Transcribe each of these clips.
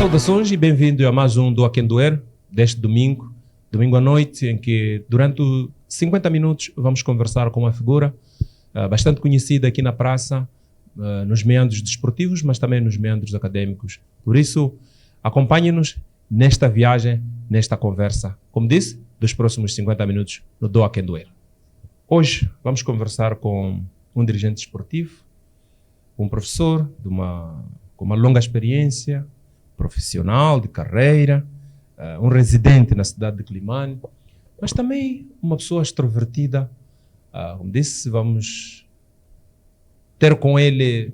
Saudações e bem-vindo a mais um Do A Quem Doer, deste domingo à noite, em que durante 50 minutos vamos conversar com uma figura bastante conhecida aqui na praça, nos meandros desportivos, mas também nos meandros acadêmicos. Por isso, acompanhe-nos nesta viagem, nesta conversa, como disse, dos próximos 50 minutos no Do A Quem Doer. Hoje vamos conversar com um dirigente desportivo, um professor com uma longa experiência, profissional, de carreira, um residente na cidade de Quelimane, mas também uma pessoa extrovertida. Como disse, vamos ter com ele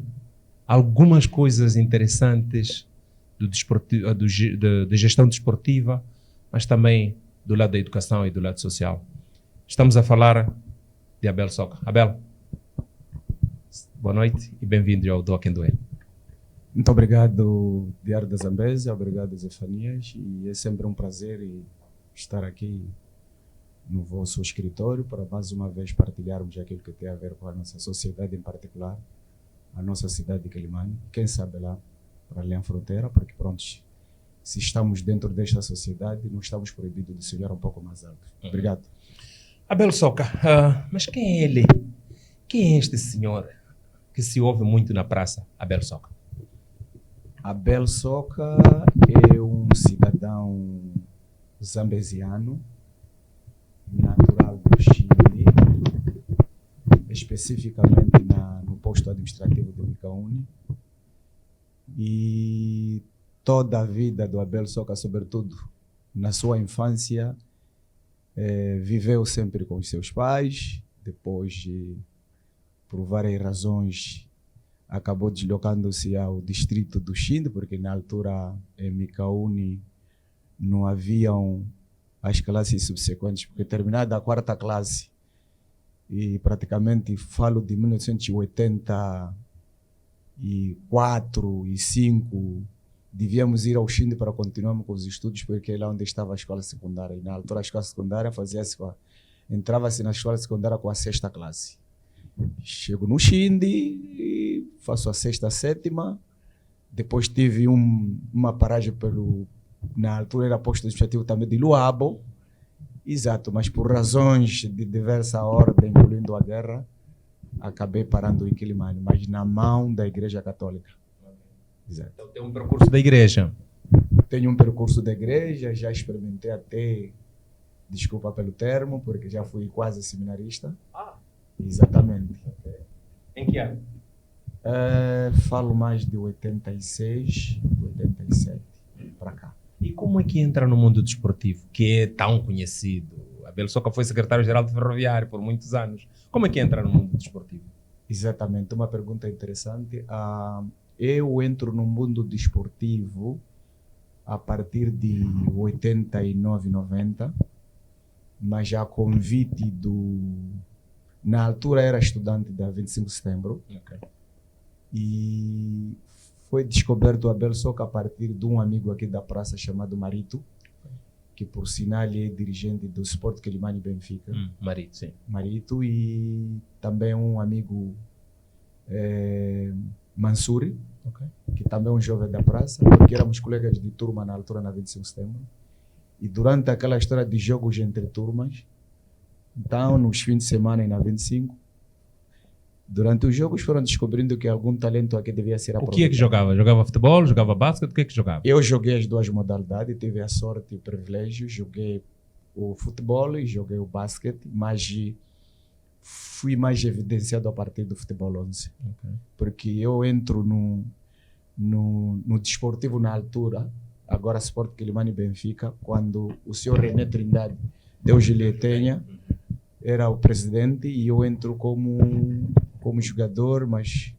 algumas coisas interessantes de gestão desportiva, mas também do lado da educação e do lado social. Estamos a falar de Abel Soca. Abel, boa noite e bem-vindo ao Do A Quem Doer. Muito obrigado, Diário da Zambésia, obrigado, Zefanias, e é sempre um prazer estar aqui no vosso escritório para mais uma vez partilharmos aquilo que tem a ver com a nossa sociedade, em particular a nossa cidade de Quelimane, quem sabe lá para além da fronteira, porque pronto, se estamos dentro desta sociedade, não estamos proibidos de sonhar um pouco mais alto. Obrigado. Abel Soca, mas quem é ele? Quem é este senhor que se ouve muito na praça, Abel Soca? Abel Soca é um cidadão zambesiano, natural do Chile, especificamente no posto administrativo de Micaúni. E toda a vida do Abel Soca, sobretudo na sua infância, viveu sempre com os seus pais. Depois, por várias razões, acabou deslocando-se ao distrito do Xinde, porque na altura em Micaúni não haviam as classes subsequentes, porque terminada a quarta classe, e praticamente falo de 1984 e 5, devíamos ir ao Xinde para continuarmos com os estudos, porque é lá onde estava a escola secundária. E na altura a escola secundária entrava-se na escola secundária com a sexta classe. Chego no Xinde e faço a sexta, a sétima. Depois tive uma paragem na altura era posto administrativo também de Luabo. Exato, mas por razões de diversa ordem, incluindo a guerra, acabei parando em Quelimane, mas na mão da Igreja Católica. Exato. Então tem um percurso da igreja. Tenho um percurso da igreja, já experimentei até, desculpa pelo termo, porque já fui quase seminarista. Exatamente. Em que ano? Falo mais de 86, 87 para cá. E como é que entra no mundo desportivo, que é tão conhecido? Abel Soca foi secretário-geral do Ferroviário por muitos anos. Como é que entra no mundo desportivo? Exatamente, uma pergunta interessante. Eu entro no mundo desportivo a partir de 89, 90, mas já a convite na altura era estudante da 25 de setembro. Okay. E foi descoberto o Abel Soca a partir de um amigo aqui da praça chamado Marito, que por sinal é dirigente do Sport Quelimane e Benfica. Marito, sim. Marito, e também um amigo Mansuri, okay, que também é um jovem da praça, porque éramos colegas de turma na altura na 25 de setembro. E durante aquela história de jogos entre turmas, então, nos fins de semana e na 25, durante os jogos foram descobrindo que algum talento aqui devia ser aproveitado. O que é que jogava? Jogava futebol? Jogava basquete? O que é que jogava? Eu joguei as duas modalidades, tive a sorte e o privilégio. Joguei o futebol e joguei o basquete, mas fui mais evidenciado a partir do futebol 11. Okay. Porque eu entro no desportivo na altura, agora Sport Quelimane e Benfica, quando o senhor René Trindade, Deus lhe tenha, era o presidente, e eu entro como jogador, mas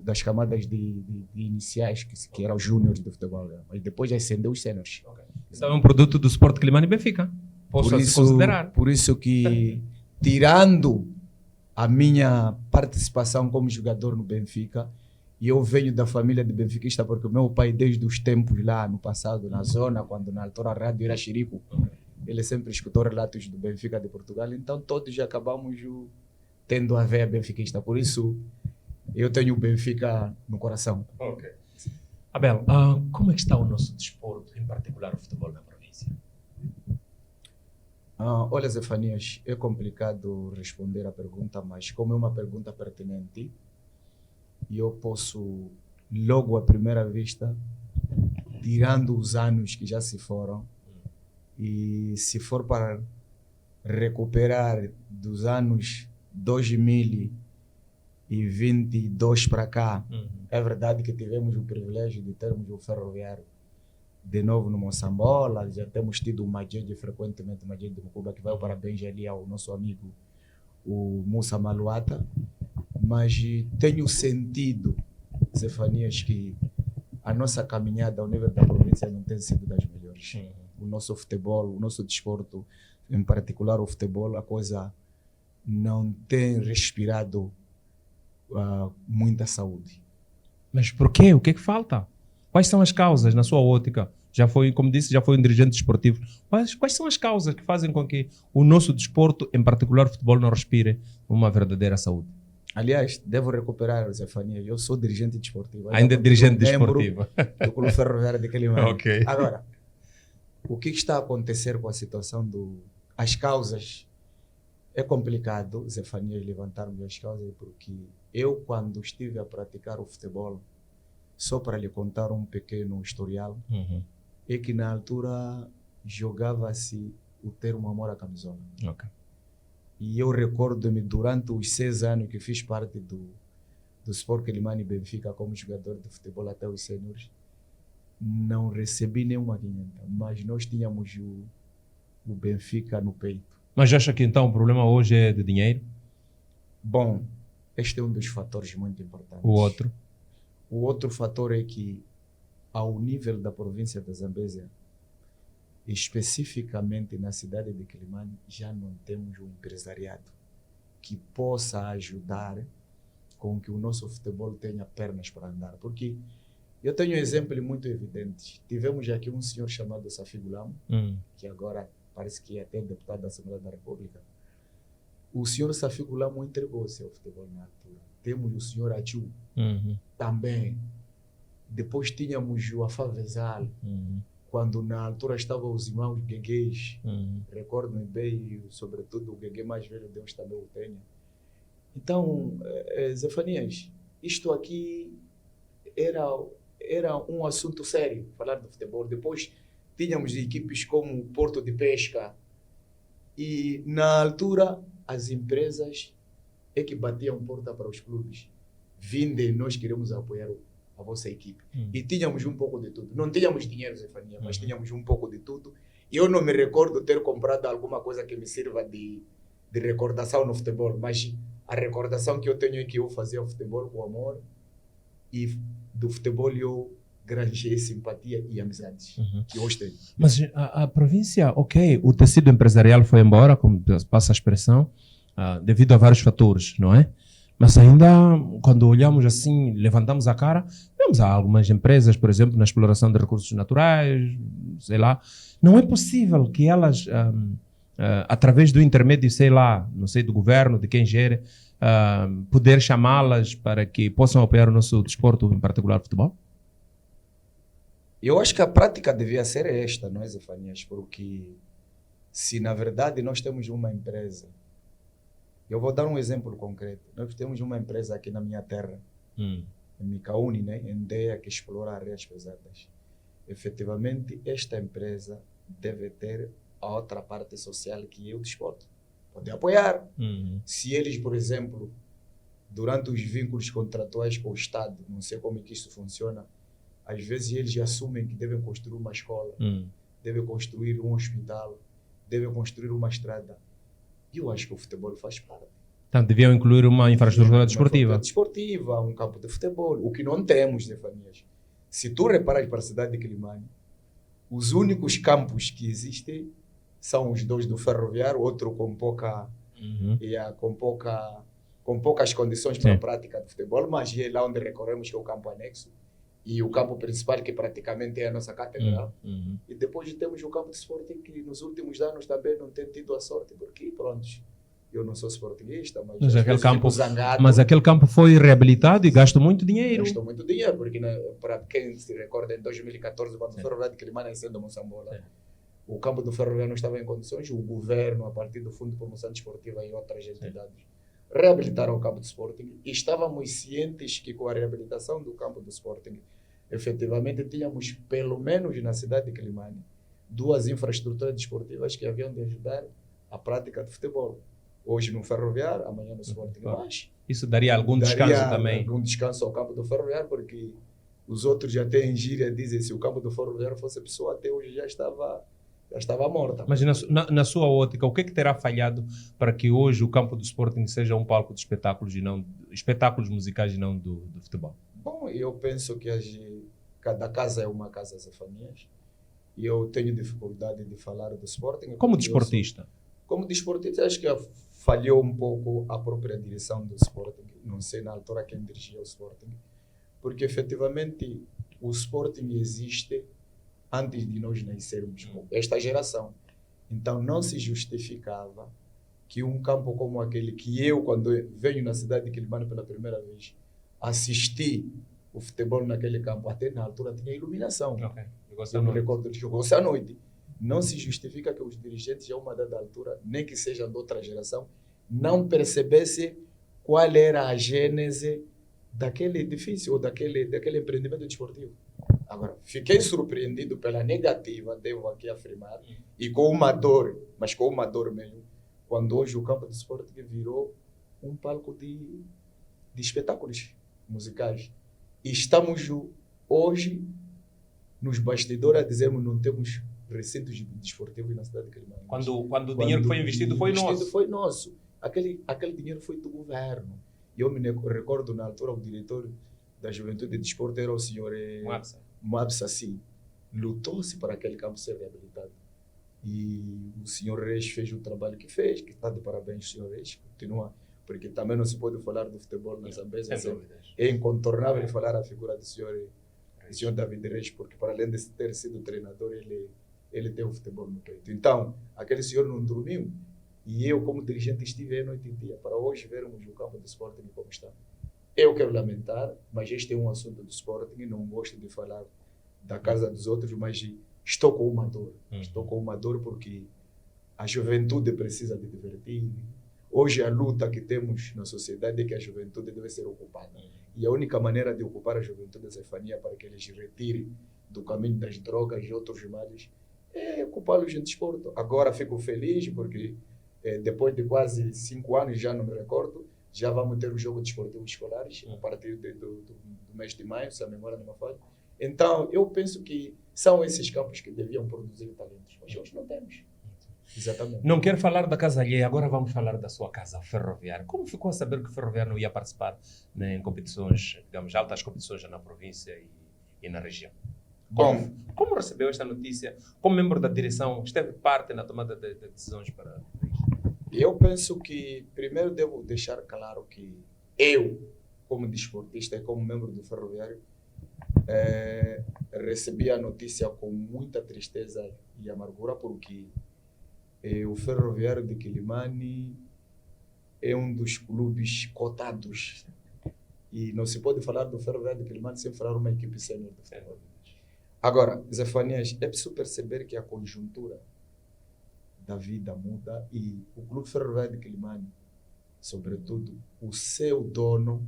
das camadas de iniciais, que eram os júniores do futebol. Mas depois já ascendeu os sêniores. Okay. Isso é um produto do Sport Quelimane e Benfica. Posso considerar. Por isso que, tirando a minha participação como jogador no Benfica, e eu venho da família de benfiquista, porque o meu pai, desde os tempos lá no passado, na zona, quando na altura a rádio era Xirico, ele sempre escutou relatos do Benfica de Portugal, então todos já acabamos tendo a veia benfiquista. Por isso, eu tenho o Benfica no coração. Okay. Abel, como é que está o nosso desporto, em particular o futebol na província? Olha, Zefanias, é complicado responder a pergunta, mas como é uma pergunta pertinente, eu posso, logo à primeira vista, tirando os anos que já se foram, e se for para recuperar dos anos 2022 para cá, é verdade que tivemos o privilégio de termos o Ferroviário de novo no Moçambola, já temos tido o Majede frequentemente, o Majede de Mucuba, que vai o parabéns ali ao nosso amigo, o Musa Maluata, mas tenho sentido, Zefanias, que a nossa caminhada ao nível da província não tem sido das melhores. O nosso futebol, o nosso desporto, em particular o futebol, a coisa não tem respirado muita saúde. Mas por quê? O que é que falta? Quais são as causas, na sua ótica? Já foi, como disse, já foi um dirigente desportivo. Quais são as causas que fazem com que o nosso desporto, em particular o futebol, não respire uma verdadeira saúde? Aliás, devo recuperar, Zefania, eu sou dirigente desportivo. Ainda é dirigente desportivo. Do Clube Ferroviário de Quelimane. Okay. Agora, o que está a acontecer com a situação as causas? É complicado, Zefania, levantarmos as causas, porque eu, quando estive a praticar o futebol, só para lhe contar um pequeno historial, é que na altura jogava-se o termo amor à camisola. Okay. E eu recordo-me, durante os 6 anos que fiz parte do Sport Quelimane Benfica como jogador de futebol até os sêniores, não recebi nenhuma 500, mas nós tínhamos o Benfica no peito. Mas acha que então o problema hoje é de dinheiro? Bom, este é um dos fatores muito importantes. O outro? O outro fator é que, ao nível da província da Zambésia, especificamente na cidade de Quelimane, já não temos um empresariado que possa ajudar com que o nosso futebol tenha pernas para andar. Porque eu tenho um exemplo muito evidente. Tivemos aqui um senhor chamado Safi Gulamo, que agora parece que é até deputado da Assembleia da República. O senhor Safi Gulamo entregou-se ao futebol na altura. Temos o senhor Achu, também. Depois tínhamos o Afavezal, quando na altura estavam os irmãos Gueguês, recordo-me bem, sobretudo o Gueguê mais velho, Deus também o tenha. Então, Zefanias, isto aqui era um assunto sério, falar do futebol. Depois tínhamos equipes como o Porto de Pesca, e na altura as empresas é que batiam porta para os clubes. Vinde, nós queremos apoiar a vossa equipe. E tínhamos um pouco de tudo. Não tínhamos dinheiro, Zefania, mas tínhamos um pouco de tudo. E eu não me recordo ter comprado alguma coisa que me sirva de recordação no futebol, mas a recordação que eu tenho é que eu fazia o futebol com amor, e do futebol eu granjei simpatia e amizades que hoje tenho. Mas a província, ok, o tecido empresarial foi embora, como passa a expressão, devido a vários fatores, não é? Mas ainda, quando olhamos assim, levantamos a cara, vemos algumas empresas, por exemplo, na exploração de recursos naturais, sei lá. Não é possível que elas, através do intermédio, sei lá, não sei, do governo, de quem gere, poder chamá-las para que possam apoiar o nosso desporto, em particular o futebol? Eu acho que a prática devia ser esta, não é, Zefanias? Porque se na verdade nós temos uma empresa, eu vou dar um exemplo concreto. Nós temos uma empresa aqui na minha terra, em Micaúni, né, em Deia, que explora areias pesadas. Efetivamente, esta empresa deve ter a outra parte social, que é o desporto. Pode apoiar. Se eles, por exemplo, durante os vínculos contratuais com o Estado, não sei como é que isso funciona, às vezes eles assumem que devem construir uma escola, devem construir um hospital, devem construir uma estrada. Eu acho que o futebol faz parte. Então, deviam incluir uma infraestrutura desportiva. Um campo de futebol. O que não temos, Zefanias. Se tu reparas para a cidade de Quelimane, os únicos campos que existem são os dois do Ferroviário, outro com poucas condições para a prática de futebol, mas é lá onde recorremos, que é o campo anexo. E o campo principal, que praticamente é a nossa catedral. E depois temos o campo de esporte, que nos últimos anos também não tem tido a sorte, porque pronto, Eu não sou sportinguista, mas Mas às aquele vezes campo, fico zangado. mas aquele campo foi reabilitado e gastou muito dinheiro. Gastou muito dinheiro, porque para quem se recorda, em 2014, quando Sim. o Ferroviário de Quilimane sendo Moçambola, Sim. o campo do Ferroviário não estava em condições, o governo, a partir do Fundo de Promoção Desportiva e outras entidades, reabilitaram o campo do Sporting e estávamos cientes que com a reabilitação do campo do Sporting, efetivamente tínhamos, pelo menos na cidade de Quilimane, 2 infraestruturas desportivas que haviam de ajudar a prática de futebol. Hoje no Ferroviário, amanhã no Sporting. Mas isso daria algum descanso também. Algum descanso ao campo do Ferroviário, porque os outros já têm gíria, dizem se o campo do Ferroviário fosse pessoa, até hoje já estava morta. Mas na sua ótica, o que é que terá falhado para que hoje o campo do Sporting seja um palco de espetáculos e não espetáculos musicais e não do futebol? Bom, eu penso que cada casa é uma casa Zefanias e eu tenho dificuldade de falar do Sporting. Como desportista? Como desportista, acho que falhou um pouco a própria direção do Sporting. Não sei na altura quem dirigia o Sporting, porque efetivamente o Sporting existe antes de nós nascermos, esta geração. Então não se justificava que um campo como aquele, que eu, quando venho na cidade de Quilimane pela primeira vez, assisti o futebol naquele campo, até na altura tinha iluminação. Okay. Eu me recordo de jogou-se à noite. Não se justifica que os dirigentes, a uma dada altura, nem que sejam de outra geração, não percebessem qual era a gênese daquele edifício ou daquele empreendimento desportivo. Agora, fiquei surpreendido pela negativa, devo aqui afirmar, e com uma dor, mas com uma dor mesmo, quando hoje o campo de esporte virou um palco de espetáculos musicais. E estamos hoje nos bastidores a dizermos que não temos recintos desportivos na cidade de Quilimane. Quando o dinheiro que foi investido foi nosso. Foi nosso. Aquele dinheiro foi do governo. E eu me recordo, na altura, o diretor da Juventude de Desporto era o senhor Moabsa, sim. Lutou-se para aquele campo ser reabilitado. E o senhor Reis fez o trabalho que fez, que está de parabéns, senhor Reis. Continua, porque também não se pode falar do futebol na Zambésia. É incontornável falar a figura do senhor David Reis, porque para além de ter sido treinador, ele tem o futebol no peito. Então, aquele senhor não dormiu. E eu, como dirigente, estive aí noite e dia para hoje vermos o campo do Sporting como está. Eu quero lamentar, mas este é um assunto do Sporting e não gosto de falar da casa dos outros, mas estou com uma dor. Estou com uma dor porque a juventude precisa de divertir. Hoje a luta que temos na sociedade é que a juventude deve ser ocupada. E a única maneira de ocupar a juventude da Zefania para que eles retirem do caminho das drogas e outros males é ocupá-los em desporto. Agora fico feliz porque depois de quase 5 anos, já não me recordo, já vamos ter o jogo desportivo escolares a partir do mês de maio, se a memória não me falha. Então, eu penso que são esses campos que deviam produzir talentos, mas hoje não temos. Exatamente. Não quero falar da casa alheia, agora vamos falar da sua casa, Ferroviária. Como ficou a saber que o Ferroviário não ia participar, né, em competições, digamos, altas competições na província e na região? Bom, como recebeu esta notícia? Como membro da direção, esteve parte na tomada de decisões para isso? Eu penso que, primeiro, devo deixar claro que eu, como desportista e como membro do Ferroviário, recebi a notícia com muita tristeza e amargura, porque o Ferroviário de Quilimane é um dos clubes cotados. E não se pode falar do Ferroviário de Quilimane sem falar uma equipe sênior do futebol. Agora, Zefanias, é preciso perceber que a conjuntura da vida muda e o Clube Ferroviário de Quilimane, sobretudo, o seu dono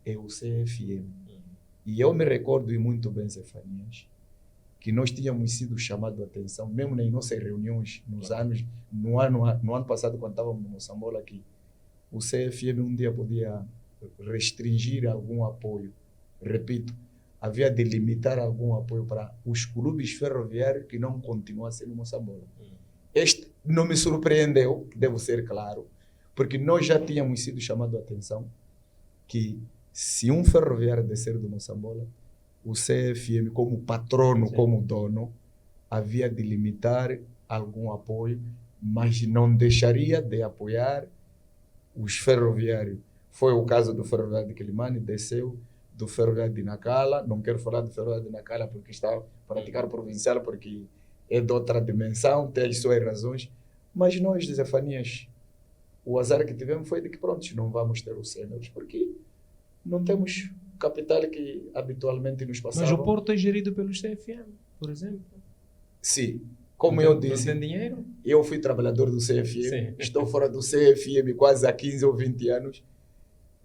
é o CFM. E eu me recordo e muito bem, Zefanias, que nós tínhamos sido chamados a atenção, mesmo nas nossas reuniões, no ano passado, quando estávamos no Moçambola, que o CFM um dia podia restringir algum apoio. Repito, havia de limitar algum apoio para os clubes ferroviários que não continuassem no Moçambola. Este não me surpreendeu, devo ser claro, porque nós já tínhamos sido chamados a atenção que se um ferroviário descer do Moçambola, o CFM, como patrono, como dono, havia de limitar algum apoio, mas não deixaria de apoiar os ferroviários. Foi o caso do Ferroviário de Quilimane, desceu, do Ferroviário de Nacala. Não quero falar do Ferroviário de Nacala porque está a praticar provincial, porque é de outra dimensão, tem as suas razões. Mas nós, Zefanias, O azar que tivemos foi de que, pronto, não vamos ter os sêniores, porque não temos capital que habitualmente nos passava. Mas o Porto é gerido pelos CFM, por exemplo. Sim. Como Não eu tem- disse, Não tem dinheiro? eu fui trabalhador do CFM, Sim. estou fora do CFM quase há 15 ou 20 anos.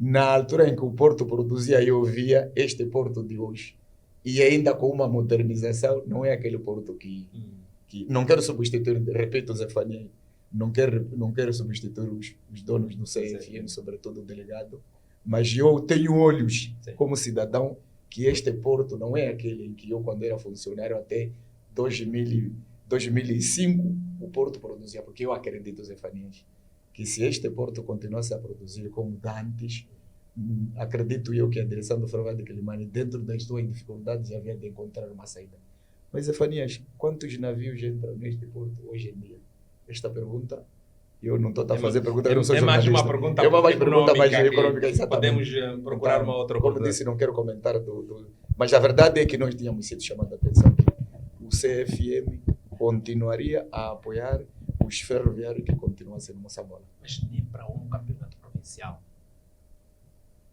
Na altura em que o Porto produzia, eu via este Porto de hoje. E ainda com uma modernização, não é aquele Porto que não quero substituir, repito, Zé Fania, não quero substituir os donos do CFM, sobretudo o delegado, mas eu tenho olhos como cidadão que este Porto não é aquele em que eu, quando era funcionário, até 2005, o Porto produzia, porque eu acredito, Zé Fanias, que se este Porto continuasse a produzir como antes, acredito eu que a direção do Ferroviário de Quelimane, dentro das suas dificuldades, havia de encontrar uma saída. Mas, Zefanias, quantos navios entram neste porto hoje em dia? Esta pergunta, eu não estou a fazer pergunta, eu não sou mais jornalista. uma pergunta é uma mais pergunta mais econômica, econômica, exatamente. Podemos procurar Então, uma outra como oportunidade. disse, não quero comentar mas a verdade é que nós tínhamos sido chamados a atenção que o CFM continuaria a apoiar os ferroviários que continuassem no Moçambola. Mas nem para um campeonato provincial.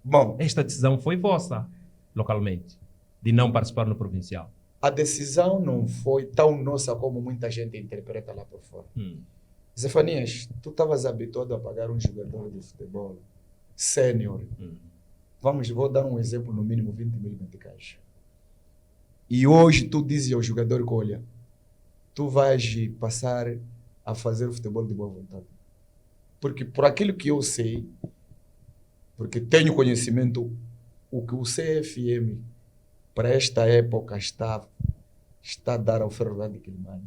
Bom, Esta decisão foi vossa, localmente, de não participar no provincial. a decisão não foi tão nossa como muita gente interpreta lá por fora. Zefanias, tu estavas habituado a pagar um jogador de futebol sênior. Vou dar um exemplo, no mínimo 20 mil meticais. E hoje tu dizes ao jogador que, olha, tu vais passar a fazer futebol de boa vontade. Porque por aquilo que eu sei, porque tenho conhecimento, o que o CFM para esta época está a dar ao Ferroviário de Quelimane,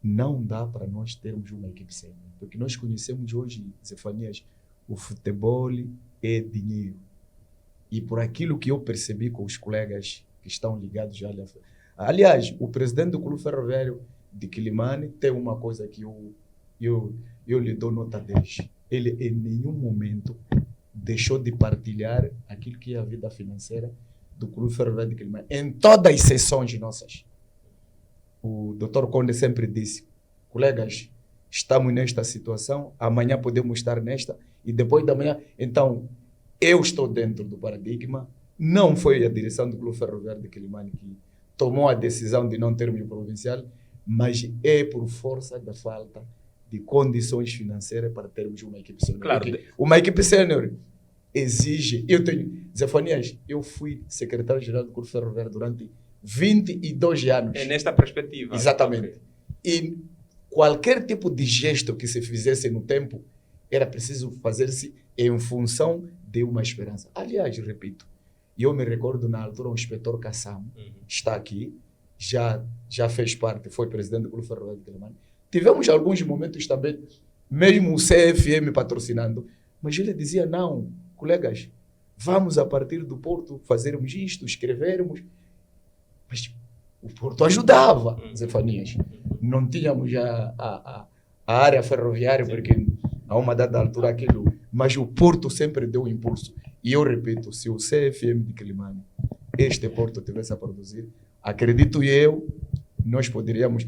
não dá para nós termos uma equipe sênior. Porque nós conhecemos hoje, Zefanias, o futebol é dinheiro. E por aquilo que eu percebi com os colegas que estão ligados já. Aliás, o presidente do Clube Ferroviário de Quelimane tem uma coisa que eu lhe dou nota 10. Ele em nenhum momento deixou de partilhar aquilo que é a vida financeira do Clube Ferroviário de Quelimane. Em todas as sessões nossas, o Dr. Conde sempre disse, colegas, estamos nesta situação, amanhã podemos estar nesta, e depois da manhã, então, eu estou dentro do paradigma, não foi a direção do Clube Ferroviário de Quelimane que tomou a decisão de não termos o provincial, mas é por força da falta de condições financeiras para termos uma equipe sênior. Claro. Uma equipe sênior exige... Zefanias, eu fui secretário-geral do Clube Ferroviário durante 22 anos. É nesta perspectiva. Exatamente. E qualquer tipo de gesto que se fizesse no tempo era preciso fazer-se em função de uma esperança. Aliás, repito, eu me recordo na altura o inspetor Kassam está aqui, já fez parte, foi presidente do Clube Ferroviário de Quelimane. Tivemos alguns momentos também, mesmo o CFM patrocinando, mas ele dizia, não, colegas, vamos a partir do Porto fazermos isto, escrevermos. Mas o Porto ajudava, Zefanias. Não tínhamos a área ferroviária, porque a uma dada altura aquilo... Mas o Porto sempre deu impulso. E eu repito, se o CFM de Quelimane, este Porto tivesse a produzir, acredito eu, nós poderíamos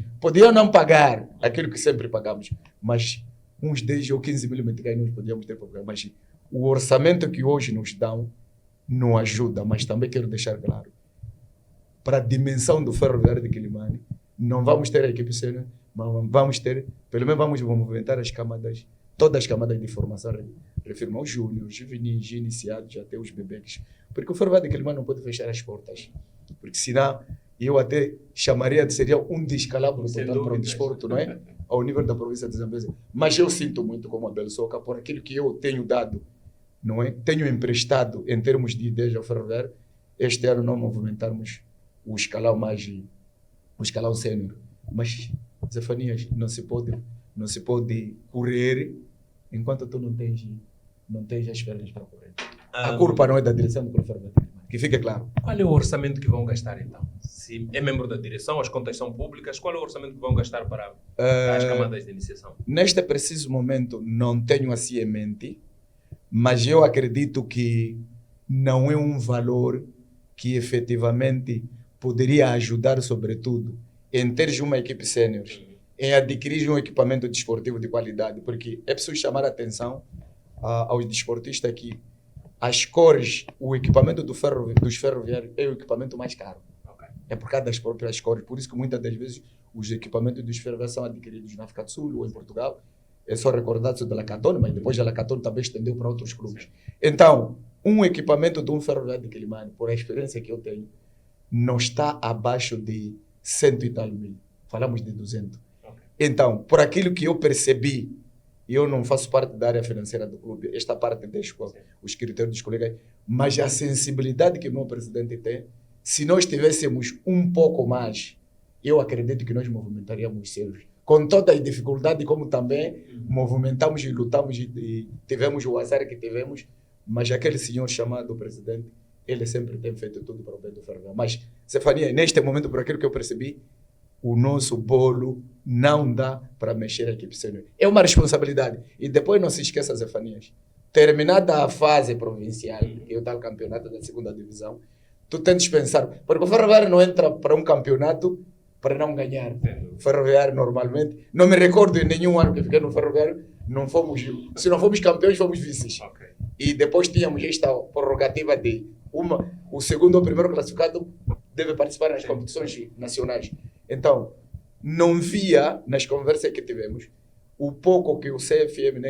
não pagar aquilo que sempre pagamos, mas uns 10 ou 15 mil meticais nós podíamos ter para pagar. Mas o orçamento que hoje nos dão não ajuda, mas também quero deixar claro, para a dimensão do Ferroviário de Quelimane, não vamos ter a equipe sênior, mas vamos ter, pelo menos vamos movimentar as camadas, todas as camadas de formação, refirmo aos júniores, juvenis, iniciados, até os bebês, porque o Ferroviário de Quelimane não pode fechar as portas, porque senão eu até chamaria de seria um descalabro total para o desporto, não é? Ao nível da província de Zambésia. Mas eu sinto muito como Abel Soca por aquilo que eu tenho dado, não é? Tenho emprestado em termos de ideias ao Ferroviário. Este ano não movimentarmos o escalão sênior. Mas, Zefanias, não se pode correr enquanto tu não tens as pernas para correr. A culpa não é da direção do Clube Ferroviário. Que fique claro. Qual é o orçamento que vão gastar, então? Se é membro da direção, as contas são públicas, qual é o orçamento que vão gastar para as camadas de iniciação? Neste preciso momento, não tenho assim em mente, mas eu acredito que não é um valor que efetivamente poderia ajudar, sobretudo, em teres uma equipe sênior em adquirir um equipamento desportivo de qualidade, porque é preciso chamar a atenção aos desportistas que as cores, o equipamento dos ferroviários é o equipamento mais caro. Ok. É por causa das próprias cores. Por isso que muitas das vezes os equipamentos dos ferroviários são adquiridos na África do Sul ou em Portugal. É só recordar-se da Lacatone, mas depois a Lacatone também estendeu para outros clubes. Então, um equipamento de um ferroviário de Quilimane, por a experiência que eu tenho, não está abaixo de 100 e tal mil. Falamos de 200. Okay. Então, por aquilo que eu percebi, eu não faço parte da área financeira do clube, esta parte deixo com os critérios dos colegas, mas a sensibilidade que o meu presidente tem, se nós tivéssemos um pouco mais, eu acredito que nós movimentaríamos cedo. Com toda a dificuldade, como também movimentamos e lutamos e tivemos o azar que tivemos, mas aquele senhor chamado presidente, ele sempre tem feito tudo para o bem do ferroviário. Mas, Zefania, neste momento, por aquilo que eu percebi, o nosso bolo não dá para mexer a equipe sênior. É uma responsabilidade. E depois não se esqueça, Zefanias, terminada a fase provincial, que é o tal campeonato da segunda divisão, tu tens de pensar, porque o ferroviário não entra para um campeonato para não ganhar. O ferroviário, normalmente, não me recordo em nenhum ano que fiquei no ferroviário, se não fomos campeões, fomos vices. Okay. E depois tínhamos esta prerrogativa de o segundo ou primeiro classificado deve participar nas competições nacionais. Então, não via, nas conversas que tivemos, o pouco que o CFM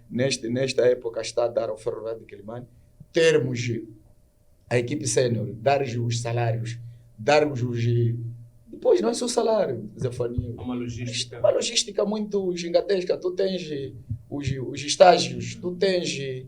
nesta época está a dar ao Ferroviário de Quilimane, termos a equipe sênior, dar-lhes os salários, darmos os... Depois não é só salário, Zefania. Uma logística. Uma logística muito gigantesca. Tu tens os estágios, tu tens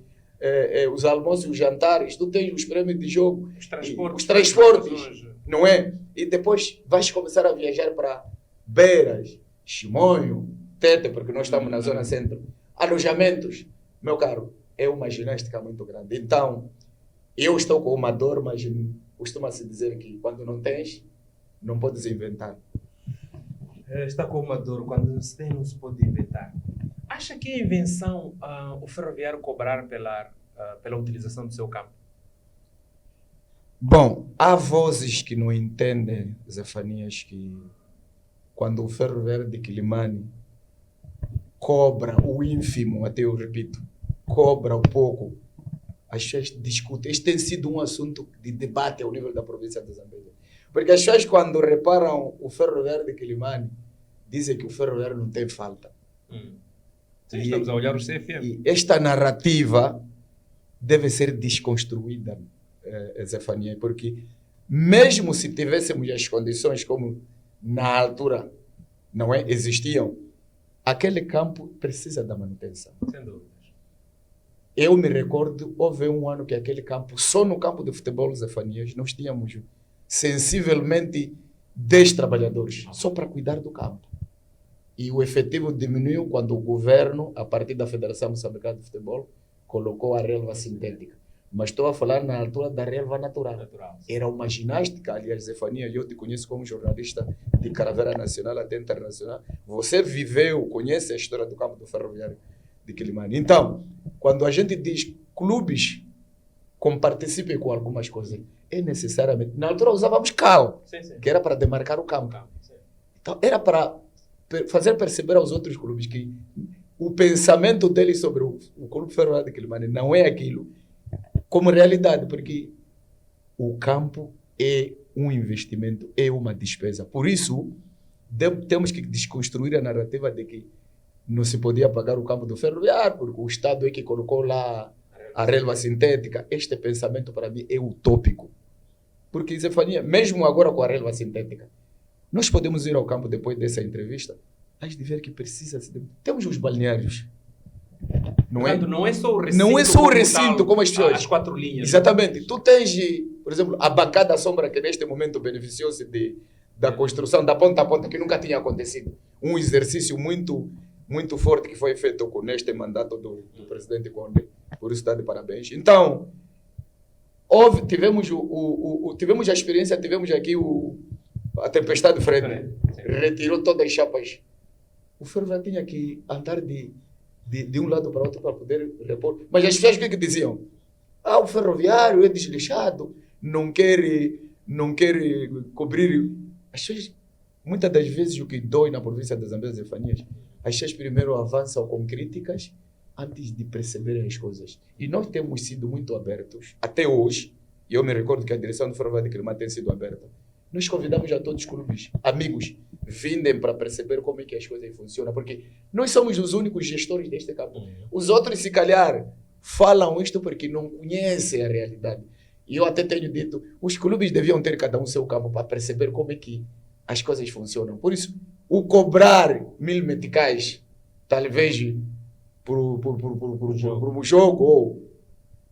os almoços e os jantares, tu tens os prêmios de jogo, os transportes, não é? E depois vais começar a viajar para Beiras, Chimonho, Tete, porque nós estamos na zona centro, alojamentos. Meu caro, é uma ginástica muito grande. Então, eu estou com uma dor, mas costuma-se dizer que quando não tens, não podes inventar. Está com uma dor, quando se tem, não se pode inventar. Acha que é invenção o ferroviário cobrar pela utilização do seu campo? Bom, há vozes que não entendem, Zefanias, que quando o ferroviário de Quilimane cobra o ínfimo, até eu repito, cobra o pouco, as pessoas discutem. Este tem sido um assunto de debate ao nível da província de Zambésia. Porque as pessoas, quando reparam o ferroviário de Quilimane, dizem que o ferroviário não tem falta. Sim, estamos a olhar o CFM. E esta narrativa deve ser desconstruída, Zefania, porque mesmo se tivéssemos as condições como na altura não é, existiam, aquele campo precisa da manutenção. Sem dúvidas. Eu me recordo, houve um ano que aquele campo, só no campo de futebol, Zefanias, nós tínhamos sensivelmente 10 trabalhadores só para cuidar do campo. E o efetivo diminuiu quando o governo, a partir da Federação Moçambicana de Futebol, colocou a relva sintética. Mas estou a falar na altura da relva natural. Era uma ginástica, aliás, Zefania, eu te conheço como jornalista de carreira nacional até internacional. Você viveu, conhece a história do campo do ferroviário de Quilimane. Então, quando a gente diz clubes participem com algumas coisas, é necessariamente... Na altura usávamos cal, que era para demarcar o campo. Então, era para fazer perceber aos outros clubes que o pensamento deles sobre o Clube Ferroviário de Quilimane não é aquilo como realidade, porque o campo é um investimento, é uma despesa. Por isso, temos que desconstruir a narrativa de que não se podia pagar o campo do ferroviário, porque o Estado é que colocou lá a relva sintética. Este pensamento, para mim, é utópico. Porque, Zefania, mesmo agora com a relva sintética, nós podemos ir ao campo depois dessa entrevista, mas de ver que precisa... Temos os balneários. Não é? Não é só o recinto, não é só o recinto como as pessoas. As 4 linhas. Exatamente. Tu tens, por exemplo, a bancada sombra que neste momento beneficiou-se da construção da ponta a ponta, que nunca tinha acontecido. Um exercício muito, muito forte que foi feito neste mandato do presidente Conde. Por isso está de parabéns. Então, tivemos a experiência, tivemos aqui a tempestade Fred. Retirou todas as chapas. O ferroviário tinha que andar de um lado para o outro para poder repor. Mas as pessoas que diziam? O ferroviário é desleixado, não quer cobrir. As pessoas Muitas das vezes o que dói na província das Zambésia e Zefanias, as pessoas primeiro avançam com críticas antes de perceberem as coisas. E nós temos sido muito abertos, até hoje, e eu me recordo que a direção do Ferroviário de Quelimane tem sido aberta. Nós convidamos a todos os clubes, amigos, vindem para perceber como é que as coisas funcionam, porque nós somos os únicos gestores deste campo. Os outros, se calhar, falam isto porque não conhecem a realidade. E eu até tenho dito, os clubes deviam ter cada um seu campo para perceber como é que as coisas funcionam. Por isso, o cobrar 1000 meticais, talvez por um jogo, ou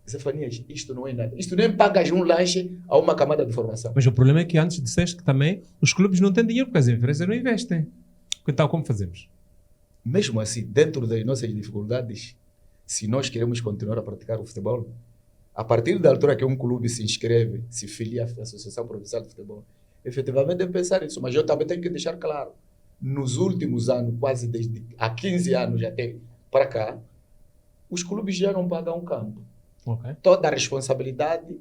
Zefanias, isto não é nada. Isto nem pagas um lanche a uma camada de formação. Mas o problema é que antes disseste que também os clubes não têm dinheiro porque as empresas não investem. Então, como fazemos? Mesmo assim, dentro das nossas dificuldades, se nós queremos continuar a praticar o futebol, a partir da altura que um clube se inscreve, se filia à Associação Provincial de Futebol, efetivamente deve pensar nisso. Mas eu também tenho que deixar claro, nos últimos anos, quase desde há 15 anos até para cá, os clubes já não pagam um campo. Okay. Toda a responsabilidade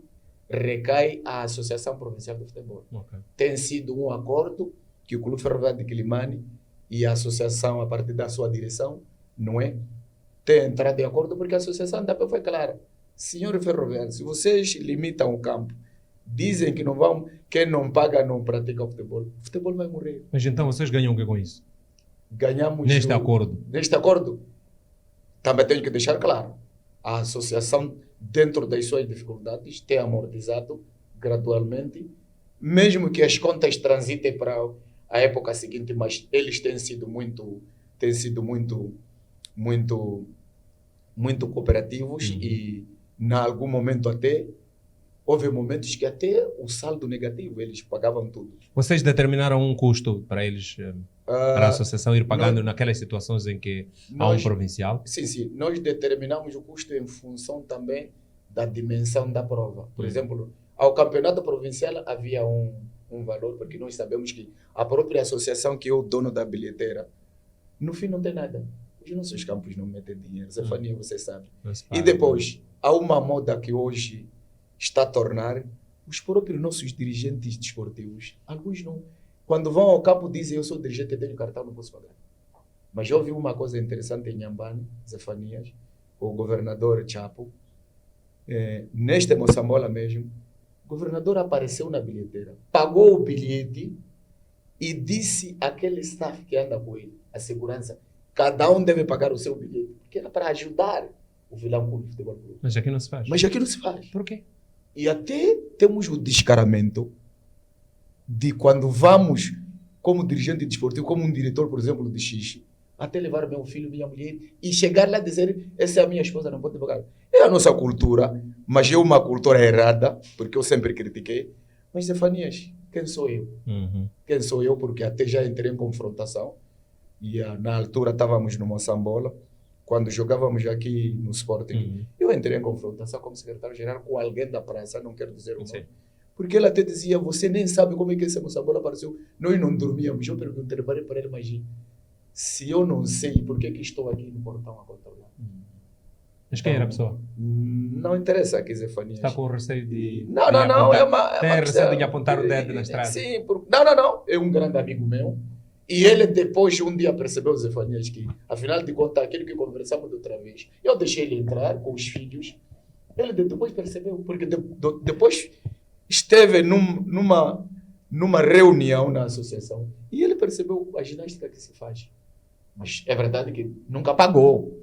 recai à Associação Provincial de Futebol. Okay. Tem sido um acordo que o Clube Ferroviário de Quelimane e a associação, a partir da sua direção, não é? Tem entrado em acordo porque a associação também foi clara. Senhor Ferroviário, se vocês limitam o campo, dizem que não vão, quem não paga não pratica o futebol vai morrer. Mas então vocês ganham o que com isso? Ganhamos neste acordo. Neste acordo, também tenho que deixar claro, a associação, dentro das suas dificuldades, tem amortizado gradualmente, mesmo que as contas transitem para a época seguinte, mas eles têm sido muito cooperativos e, em algum momento até, houve momentos que até o saldo negativo, eles pagavam tudo. Vocês determinaram um custo para eles, para a associação ir pagando naquelas situações em que há um provincial? Sim. Nós determinamos o custo em função também da dimensão da prova. Por exemplo, ao campeonato provincial havia um valor, porque nós sabemos que a própria associação, que é o dono da bilheteira, no fim não tem nada. Os nossos campos não metem dinheiro, Zefania, você sabe. E depois, há uma moda que hoje está a tornar os próprios nossos dirigentes desportivos. Alguns não. Quando vão ao campo dizem, eu sou dirigente, tenho cartão, não posso pagar. Mas eu vi uma coisa interessante em Nhambane, Zefanias, o governador Chapo, neste Moçambola mesmo, o governador apareceu na bilheteira, pagou o bilhete e disse àquele staff que anda com ele, a segurança, cada um deve pagar o seu bilhete, porque era para ajudar o Vilanculo Futebol Clube. Mas aqui não se faz. Mas aqui não se faz. Por quê? E até temos o descaramento de quando vamos, como dirigente desportivo, como um diretor, por exemplo, de xixi, até levar meu filho, minha mulher, e chegar lá e dizer, essa é a minha esposa, não pode pagar. É a nossa cultura, mas é uma cultura errada, porque eu sempre critiquei. Mas, Zefanias, quem sou eu? Quem sou eu? Porque até já entrei em confrontação. E na altura estávamos no Moçambola, quando jogávamos aqui no Sporting. Eu entrei em confrontação como secretário-geral com alguém da praça, não quero dizer o nome. Porque ele até dizia, você nem sabe como é que esse Moçambola apareceu. Nós não dormíamos. Eu perguntei para ele, mas se eu não sei por que estou aqui no portão a controlar. Mas quem era a pessoa? Não interessa aqui, Zefanias. Está com receio de... Não. Tem receio de lhe apontar o dedo na estrada? Sim. Não. É um grande amigo meu. E ele depois, um dia, percebeu, Zefanias, que, afinal de contas, aquilo que conversamos outra vez, eu deixei ele entrar com os filhos. Ele depois percebeu, porque depois esteve numa reunião na associação e ele percebeu a ginástica que se faz. Mas é verdade que nunca pagou.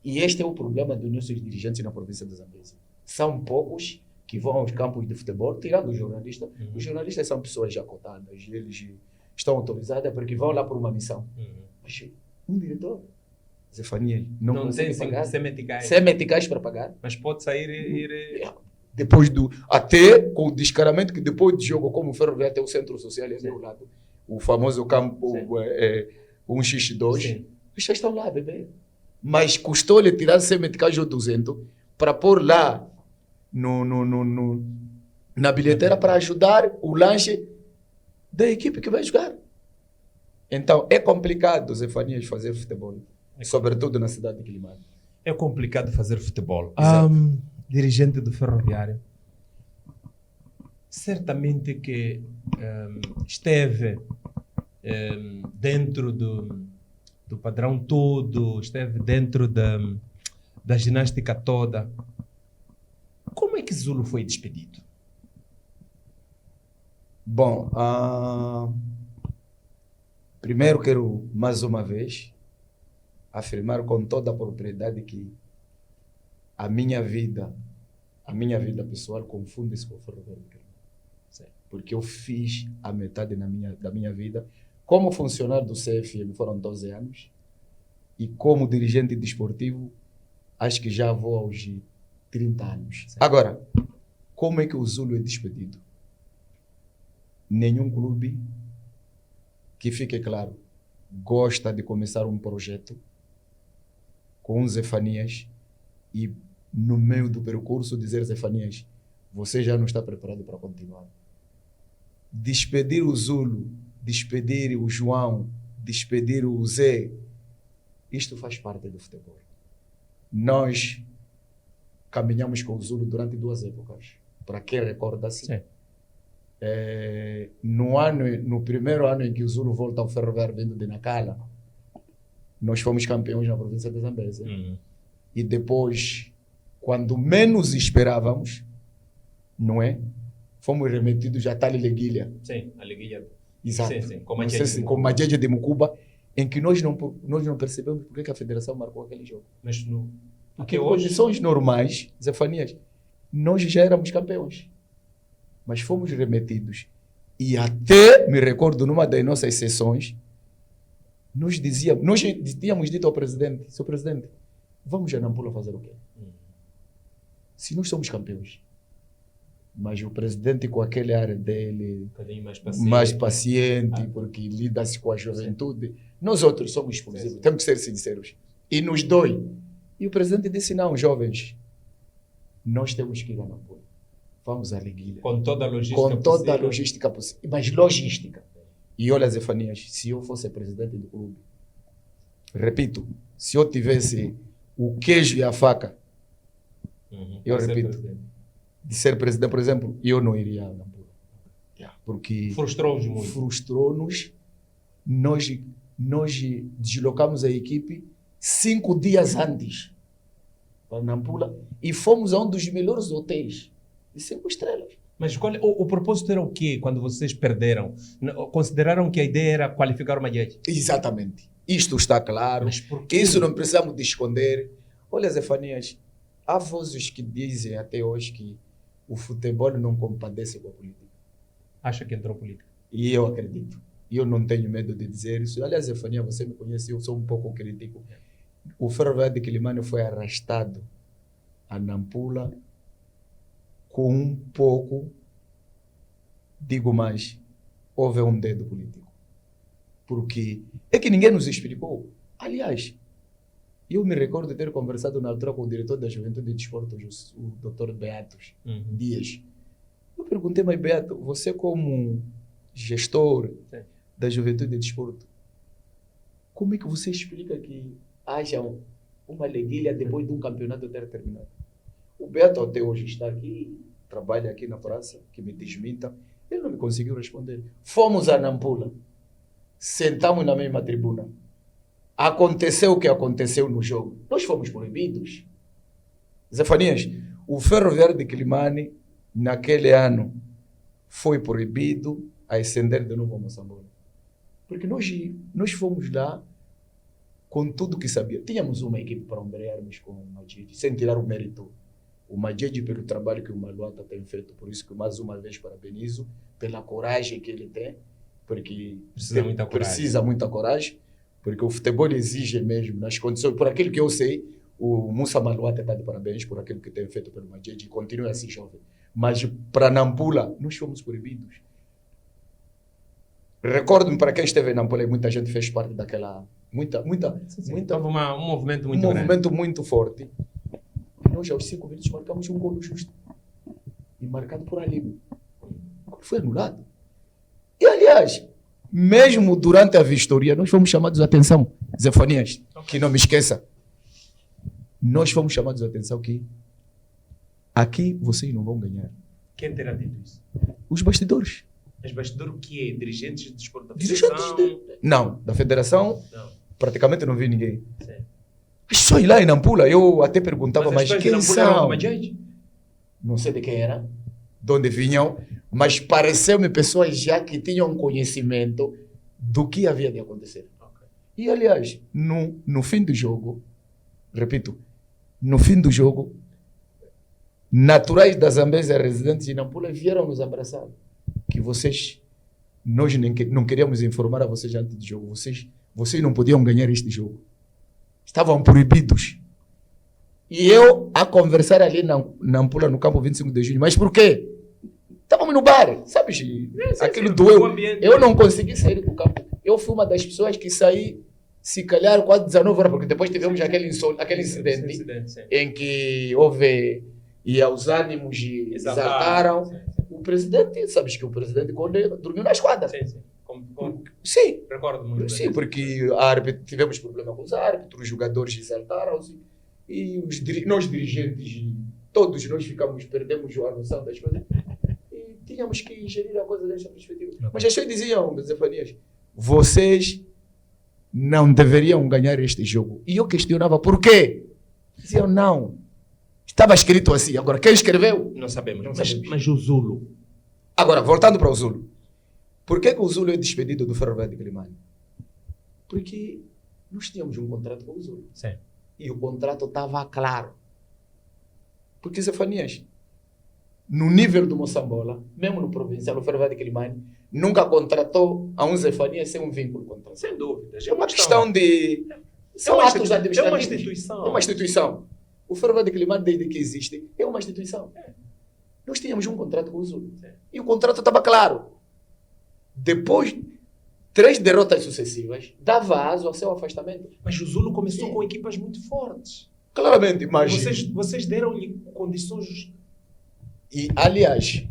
E este é o problema dos nossos dirigentes na província de Zambésia. São poucos que vão aos campos de futebol, tirando os jornalistas. Os jornalistas são pessoas já cotadas, eles estão autorizados porque vão lá por uma missão. Mas um diretor, Zefania, não consegue pagar. Sem meticais para pagar. Mas pode sair e ir... Depois até com o descaramento que depois de jogo, como o Ferroviário tem o centro social ali ao lado, o famoso campo 1x2, os já estão lá a beber. Mas custou-lhe tirar 100 meticais ou 200 para pôr lá na bilheteira para ajudar o lanche da equipe que vai jogar. Então, é complicado, Zefanias, fazer futebol, sobretudo na cidade de Quelimane. É complicado fazer futebol. Dirigente do Ferroviário, certamente que esteve dentro do padrão todo, esteve dentro da ginástica toda. Como é que Zulu foi despedido? Bom, primeiro quero mais uma vez afirmar com toda a propriedade que a minha vida pessoal confunde-se com o Ferroviário de Quelimane. Porque eu fiz a metade da minha vida como funcionário do CFM, foram 12 anos, e como dirigente desportivo, acho que já vou aos 30 anos. Sim. Agora, como é que o Zulu é despedido? Nenhum clube, que fique claro, gosta de começar um projeto com Zefanias e no meio do percurso dizer: Zefanias, você já não está preparado para continuar. Despedir o Zulu, despedir o João, despedir o Zé, isto faz parte do futebol. Nós caminhamos com o Zulu durante 2 épocas. Para quem recorda-se, no primeiro ano em que o Zulu volta ao Ferroviário vindo de Nacala, nós fomos campeões na província de Zambésia. E depois, quando menos esperávamos, não é? Fomos remetidos a tal Leguilha. Sim, a Leguilha. Exato. Sim, com Majeje de Mucuba, em que nós não percebemos porque que a federação marcou aquele jogo. Mas porque em condições normais, Zefanias, nós já éramos campeões. Mas fomos remetidos. E até, me recordo, numa das nossas sessões, nós tínhamos dito ao presidente: seu presidente, vamos a Nampula fazer o quê? Se nós somos campeões. Mas o presidente, com aquele ar dele, mais paciente, porque lida-se com a juventude, nós outros somos explosivos, temos que ser sinceros. E nos dói. E o presidente disse: não, jovens, nós temos que ir a Nampula. Vamos à Leguilha. Com toda a logística possível. Mas logística. E olha, Zefanias, se eu fosse presidente do clube, repito, se eu tivesse o queijo e a faca, eu repito, de ser presidente, por exemplo, eu não iria a Nampula. Porque frustrou-nos muito. Frustrou-nos. Nós deslocamos a equipe 5 dias antes para Nampula e fomos a um dos melhores hotéis de 5 estrelas. Mas o propósito era o quê quando vocês perderam? Consideraram que a ideia era qualificar o Majeje? Exatamente. Isto está claro. Mas por quê? Isso não precisamos de esconder. Olha, Zefanias, há vozes que dizem até hoje que o futebol não compadece com a política. Acha que entrou política? E eu acredito. E eu não tenho medo de dizer isso. Aliás, Zefanias, você me conhece, eu sou um pouco crítico. O Ferroviário de Quelimane foi arrastado a Nampula com um pouco, digo mais, houve um dedo político. Porque é que ninguém nos explicou. Aliás, eu me recordo de ter conversado na altura com o diretor da Juventude e Desportos, o Dr. Beatos Dias. Eu perguntei: mas Beato, você como gestor da Juventude e Desporto, como é que você explica que haja uma Leguilha depois de um campeonato ter terminado? O Beto até hoje está aqui, trabalha aqui na praça, que me desminta. Ele não me conseguiu responder. Fomos a Nampula, sentamos na mesma tribuna. Aconteceu o que aconteceu no jogo. Nós fomos proibidos. Zefanias, o Ferroviário de Quelimane, naquele ano, foi proibido a ascender de novo a Moçambola. Porque nós fomos lá com tudo que sabia. Tínhamos uma equipe para ombrearmos com o Majeje, sem tirar o mérito. O Majeje pelo trabalho que o Maluata tem feito, por isso que mais uma vez parabenizo, pela coragem que ele tem, porque precisa muita coragem, porque o futebol exige mesmo, nas condições, por aquilo que eu sei, o Musa Maluata está de parabéns por aquilo que tem feito pelo Majeje, e continua assim jovem. Mas para Nampula, nós fomos proibidos. Recordo-me, para quem esteve em Nampula, e muita gente fez parte daquela... Muita. Houve um movimento muito grande. movimento muito forte. E nós, aos 5 minutos, marcamos um golo justo. E marcado por ali. Foi anulado. E, aliás, mesmo durante a vistoria, nós fomos chamados a atenção. Zefanias, que não me esqueça. Nós fomos chamados a atenção que aqui vocês não vão ganhar. Quem terá dito isso? Os bastidores. Mas bastidor o quê? Dirigentes de desporto da Dirigentes federação? Não, da federação Não. praticamente não vi ninguém. Sim. Só ir lá em Nampula, eu até perguntava, mas as pessoas quem não puderam são? uma judge? Não sei de quem era, de onde vinham, mas pareceu-me pessoas já que tinham conhecimento do que havia de acontecer. Ok. E, aliás, no fim do jogo, repito, no fim do jogo, naturais da Zambésia residentes de Nampula vieram nos abraçar. Que nós não queríamos informar a vocês antes do jogo. Vocês não podiam ganhar este jogo. Estavam proibidos. E eu a conversar ali na Nampula, no campo 25 de junho. Mas por quê? Estávamos no bar, sabes? Aquilo doeu. Eu não consegui sair do campo. Eu fui uma das pessoas que saí, se calhar, quase 19 horas, porque depois tivemos aquele incidente em que houve, e os ânimos exaltaram. Sim. O presidente, sabes que o presidente Conde dormiu na esquadra. Sim. Sim. Recordo muito. Sim, porque tivemos problema com os árbitros, os jogadores exaltaram-se, e nós dirigentes, todos nós perdemos a noção das coisas, e tínhamos que gerir a coisa desta perspectiva. Okay. Mas as pessoas diziam, Zefanias, vocês não deveriam ganhar este jogo. E eu questionava por quê? Diziam, não. Estava escrito assim. Agora, quem escreveu? Não sabemos. Não sabemos. Mas o Zulu? Agora, voltando para o Zulu. Por que o Zulu é despedido do Ferroviário de Quelimane? Porque nós tínhamos um contrato com o Zulu. Sim. E o contrato estava claro. Porque, Zefanias, no nível do Moçambola, mesmo no provincial, o Ferroviário de Quelimane, nunca contratou a um Zefanias sem um vínculo contratual. Sem dúvida. É uma questão de... São atos administrativos. É uma instituição. É uma instituição. O Ferroviário de Quelimane, desde que existe, é uma instituição. Nós tínhamos um contrato com o Zulu. E o contrato estava claro. Depois, 3 derrotas sucessivas, dava aso ao seu afastamento. Mas o Zulu começou com equipas muito fortes. Claramente, mas... Vocês deram-lhe condições... E, aliás,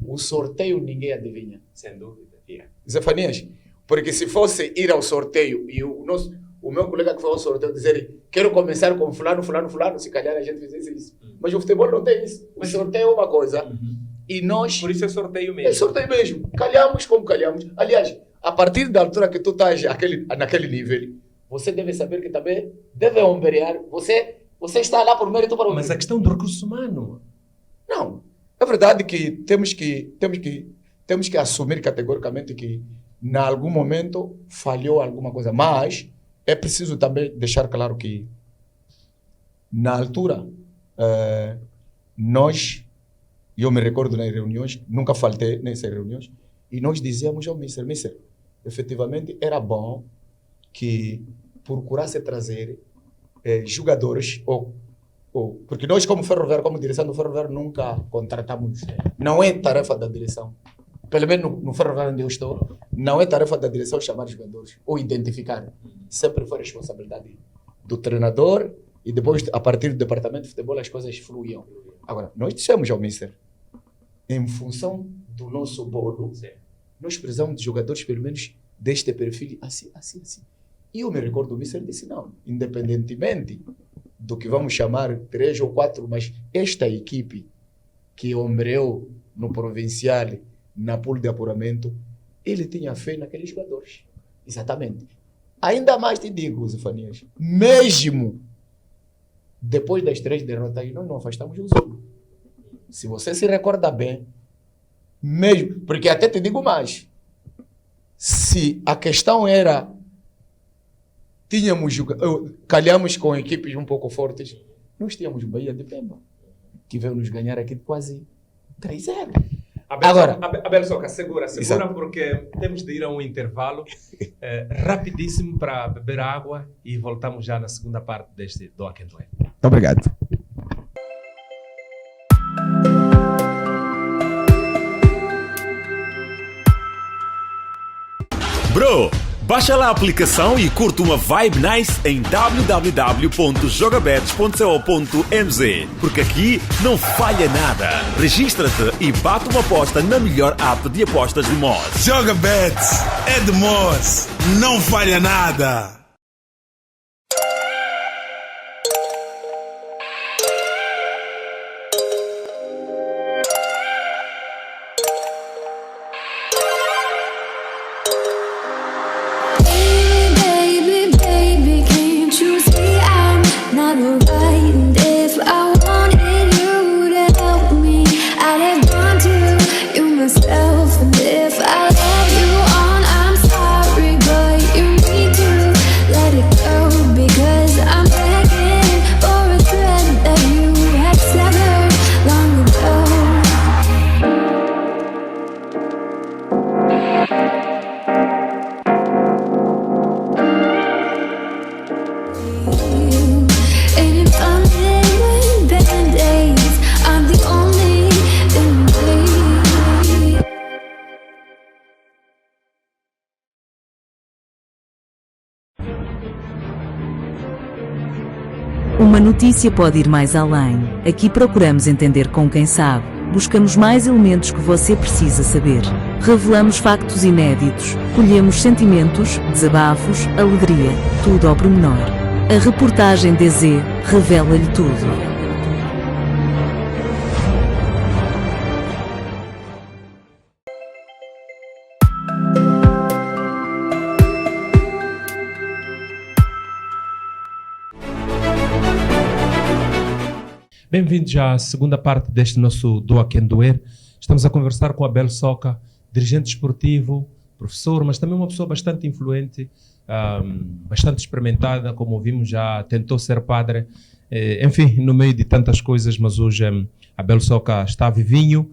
o sorteio ninguém adivinha. Sem dúvida. Yeah. Zefanias, porque se fosse ir ao sorteio e o meu colega que foi ao sorteio dizer quero começar com fulano, se calhar a gente fizesse isso. Mas o futebol não tem isso. O sorteio é uma coisa. E nós... Por isso é sorteio mesmo. É sorteio mesmo. Calhamos como calhamos. Aliás, a partir da altura que tu estás naquele nível, você deve saber que também deve ombrear. Você está lá por mérito para o... Mas a questão do recurso humano... Não. É verdade que temos que assumir categoricamente que em algum momento falhou alguma coisa. Mas é preciso também deixar claro que na altura eu me recordo nas reuniões, nunca faltei nessas reuniões, e nós dizíamos ao Mister, efetivamente era bom que procurasse trazer jogadores, porque nós como Ferroviário, como direção do Ferroviário, nunca contratamos, não é tarefa da direção, pelo menos no Ferroviário onde eu estou, não é tarefa da direção chamar jogadores ou identificar, sempre foi responsabilidade do treinador, e depois, a partir do departamento de futebol, as coisas fluíam. Agora, nós dissemos ao Mister, em função do nosso bolo, nós precisamos de jogadores, pelo menos, deste perfil, assim. E eu me recordo, o Mister disse, não, independentemente do que vamos chamar 3 ou 4, mas esta equipe que ombreou no provincial, na pool de apuramento, ele tinha fé naqueles jogadores. Exatamente. Ainda mais te digo, Zefanias, mesmo depois das 3 derrotas, nós não afastamos o Zulu. Se você se recorda bem, mesmo, porque até te digo mais, se a questão era calhamos com equipes um pouco fortes, nós tínhamos o Bahia de Pemba, que veio nos ganhar aqui de quase 3-0. Agora, Abel Soca, segura, Exato. Porque temos de ir a um intervalo rapidíssimo para beber água e voltamos já na segunda parte deste Do Aquendoé. Muito obrigado. Bro, baixa lá a aplicação e curte uma vibe nice em www.jogabets.co.mz, porque aqui não falha nada. Registra-te e bate uma aposta na melhor app de apostas de Moz. Jogabets é de Moz, não falha nada. right. And if I wanted you to help me, I'd have gone to you myself. And if I love you on, I'm sorry, but you need to let it go, because I'm begging for a thread that you had severed long ago. And if I'm living band-aids, I'm the only thing you need. Uma notícia pode ir mais além. Aqui procuramos entender com quem sabe. Buscamos mais elementos que você precisa saber. Revelamos factos inéditos. Colhemos sentimentos, desabafos, alegria, tudo ao pormenor. A reportagem DZ revela-lhe tudo. Bem-vindos à segunda parte deste nosso Doa Quem Doer. Estamos a conversar com Abel Soca, dirigente esportivo, professor, mas também uma pessoa bastante influente, bastante experimentada, como ouvimos, já tentou ser padre, enfim, no meio de tantas coisas, mas hoje Abel Soca está vivinho,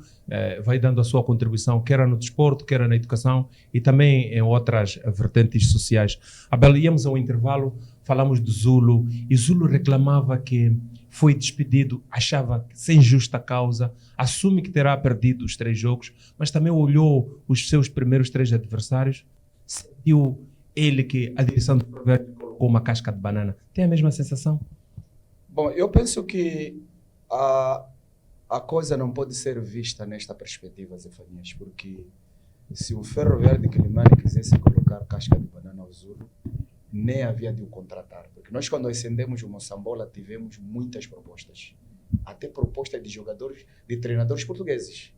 vai dando a sua contribuição, quer no desporto, quer na educação e também em outras vertentes sociais. Abel, íamos ao intervalo, falamos de Zulu, e Zulu reclamava que foi despedido, achava que sem justa causa, assume que terá perdido os 3 jogos, mas também olhou os seus primeiros 3 adversários, sentiu ele que a direção do Ferroviário colocou uma casca de banana. Tem a mesma sensação? Bom, eu penso que a coisa não pode ser vista nesta perspectiva, Zefanias, porque se o Ferroviário de Quilimane quisesse colocar casca de banana ao Zulu, nem havia de o contratar. Porque nós, quando ascendemos o Moçambola, tivemos muitas propostas. Até propostas de jogadores, de treinadores portugueses.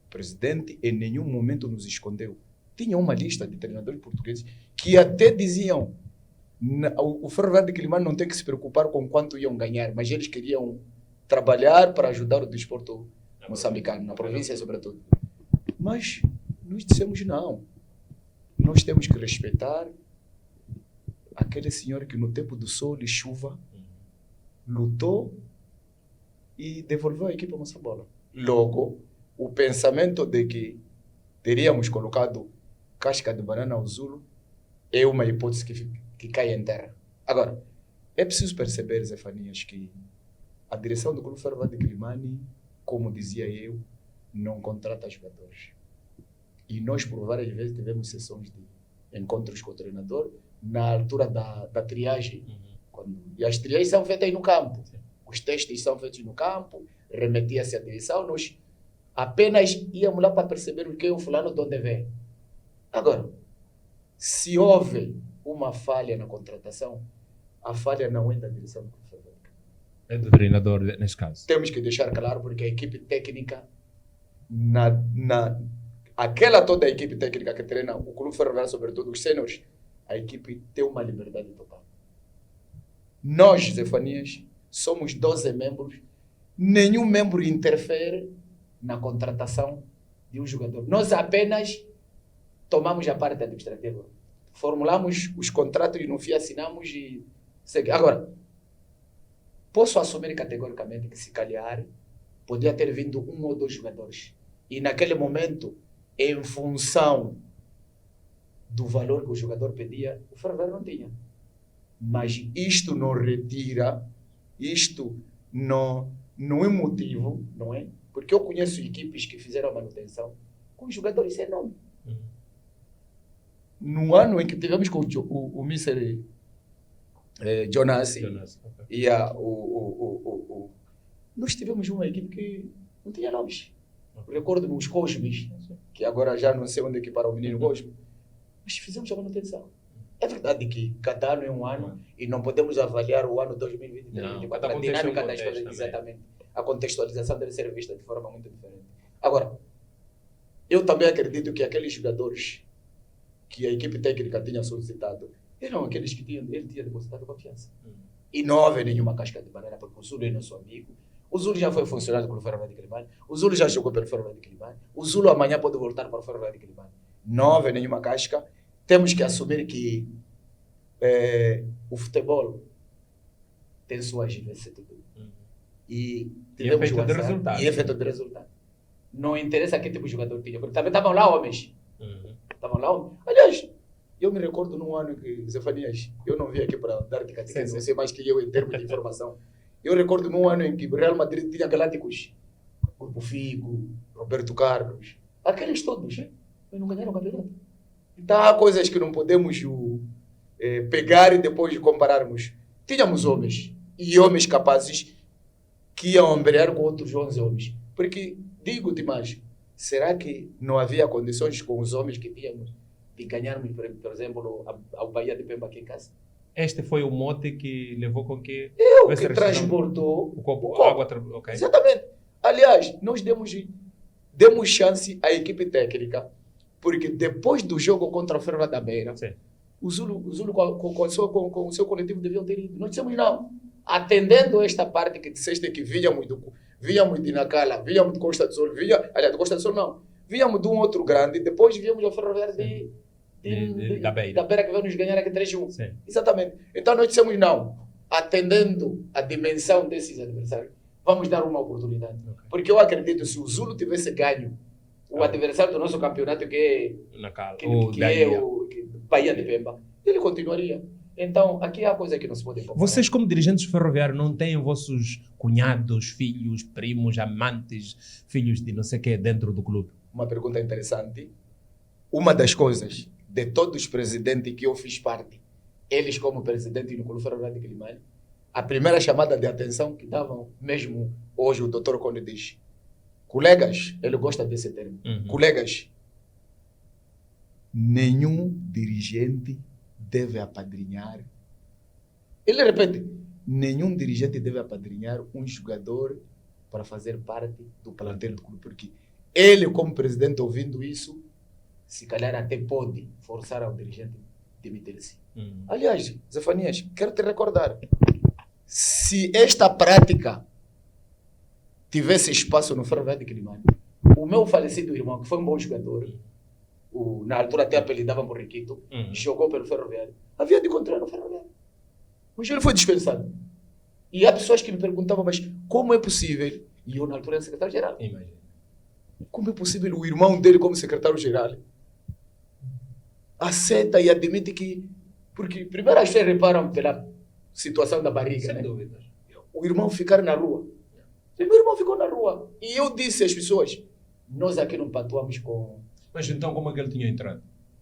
O presidente em nenhum momento nos escondeu. Tinha uma lista de treinadores portugueses que até diziam o Ferroviário de Quilimane não tem que se preocupar com quanto iam ganhar, mas eles queriam trabalhar para ajudar o desporto moçambicano, na província sobretudo. Mas nós dissemos não. Nós temos que respeitar aquele senhor que no tempo do sol e chuva lutou e devolveu a equipe a Moçambola. Logo, o pensamento de que teríamos colocado casca de banana ao Zulu é uma hipótese que cai em terra. Agora, é preciso perceber, Zefanias, que a direção do Clube Ferroviário de Quilimane, como dizia eu, não contrata jogadores. E nós, por várias vezes, tivemos sessões de encontros com o treinador na altura da triagem. E as triagens são feitas no campo. Os testes são feitos no campo, remetia-se à direção, nós apenas íamos lá para perceber o que o fulano de onde vem. Agora, se houve uma falha na contratação, a falha não é da direção do Clube Ferroviário. É do treinador, nesse caso. Temos que deixar claro, porque a equipe técnica, aquela toda a equipe técnica que treina o Clube Ferroviário, sobretudo os sêniores, a equipe tem uma liberdade total. Nós, Zefanias, somos 12 membros, nenhum membro interfere na contratação de um jogador. Nós apenas tomamos a parte administrativa. Formulamos os contratos e no fim assinamos e segue. Agora, posso assumir categoricamente que se calhar podia ter vindo 1 ou 2 jogadores. E naquele momento, em função do valor que o jogador pedia, o Ferroviário não tinha. Mas isto não retira, isto não é motivo, não é? Porque eu conheço equipes que fizeram a manutenção com jogadores sem nome. No ano em que tivemos com o Mr. Jonas e nós tivemos uma equipe que não tinha nomes. Recordo-me os Cosmes, que agora já não sei onde equipar o menino Cosme, mas fizemos a manutenção. É verdade que cada ano é um ano e não podemos avaliar o ano 2023. A dinâmica das coisas, exatamente. A contextualização deve ser vista de forma muito diferente. Agora, eu também acredito que aqueles jogadores que a equipe técnica tinha solicitado eram aqueles que ele tinha depositado confiança. E não houve nenhuma casca de banana, porque o Zulu é nosso amigo. O Zulu já foi funcionário do Ferroviário de Quelimane. O Zulu já jogou pelo Ferroviário de Quelimane. O Zulu amanhã pode voltar para o Ferroviário de Quelimane. Não houve nenhuma casca. Temos que assumir que o futebol tem suas vicissitudes. E tivemos feito de resultado. E é feito de resultado. Não interessa que tipo de jogador tinha, porque também estavam lá homens. Estavam lá homens. Aliás, eu me recordo num ano que, Zefanias, eu não vim aqui para dar-te catequese, você mais que eu em termos de informação. Eu recordo num ano em que o Real Madrid tinha galácticos. Grupo Figo, Roberto Carlos, aqueles todos, mas não ganharam o campeonato. Então há coisas que não podemos pegar e depois compararmos. Tínhamos homens, e homens capazes, que iam ombrear com outros 11 homens. Porque, digo-te mais, será que não havia condições com os homens que tínhamos de ganharmos, por exemplo, ao Bahia de Pemba aqui em casa? Este foi o mote que levou com que... É o que transportou o copo. A água, okay. Exatamente. Aliás, nós demos chance à equipe técnica, porque depois do jogo contra o Ferroviário da Beira, sim, o Zulu com o seu coletivo deviam ter ido. Nós dissemos não. Atendendo esta parte que disseste que víamos de Nacala, víamos de Costa do Sol, aliás, de Costa do Sol não, víamos de um outro grande, depois víamos ao Ferroviário da Beira que veio nos ganhar aqui 3-1. Sim. Exatamente. Então nós dissemos não. Atendendo a dimensão desses adversários, vamos dar uma oportunidade. Okay. Porque eu acredito, se o Zulu tivesse ganho o adversário do nosso campeonato, que é o Bahia de Pemba, ele continuaria. Então, aqui há coisa que não se pode comparar. Vocês, como dirigentes ferroviários, não têm vossos cunhados, filhos, primos, amantes, filhos de não sei o que dentro do clube? Uma pergunta interessante. Uma das coisas de todos os presidentes que eu fiz parte, eles como presidente no Clube Ferroviário de Quelimane, a primeira chamada de atenção que davam, mesmo hoje o Dr. Conde diz, colegas, ele gosta desse termo, colegas, nenhum dirigente deve apadrinhar. Ele repete, nenhum dirigente deve apadrinhar um jogador para fazer parte do plantel do clube, porque ele, como presidente, ouvindo isso, se calhar até pode forçar ao dirigente demitir-se. Aliás, Zefanias, quero te recordar, se esta prática tivesse espaço no Ferroviário de Quelimane, o meu falecido irmão, que foi um bom jogador, na altura até apelidavam por Riquito, jogou pelo Ferroviário, havia de encontrar no Ferroviário. Mas ele foi dispensado. E há pessoas que me perguntavam, mas como é possível? E eu na altura era secretário-geral. Imagina. Como é possível o irmão dele como secretário-geral aceita e admite que... Porque primeiro as pessoas reparam pela situação da barriga, sem né? dúvidas. O irmão ficar na rua. O meu irmão ficou na rua. E eu disse às pessoas, nós aqui não patuamos com... Mas então como é que ele tinha entrado?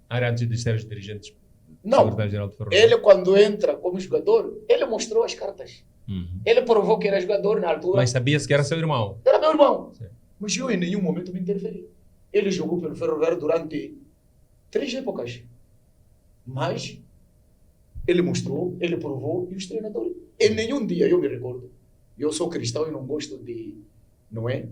Era antes de ser os dirigentes? Não, secretário-geral do Ferroviário? ele quando entra como jogador, ele mostrou as cartas. Ele provou que era jogador na altura. Mas sabia-se que era seu irmão? Era meu irmão. Sim. Mas eu em nenhum momento me interferi. Ele jogou pelo Ferroviário durante 3 épocas. Mas ele mostrou, ele provou, e os treinadores. Em nenhum dia, eu me recordo, eu sou cristão e não gosto de... Não é?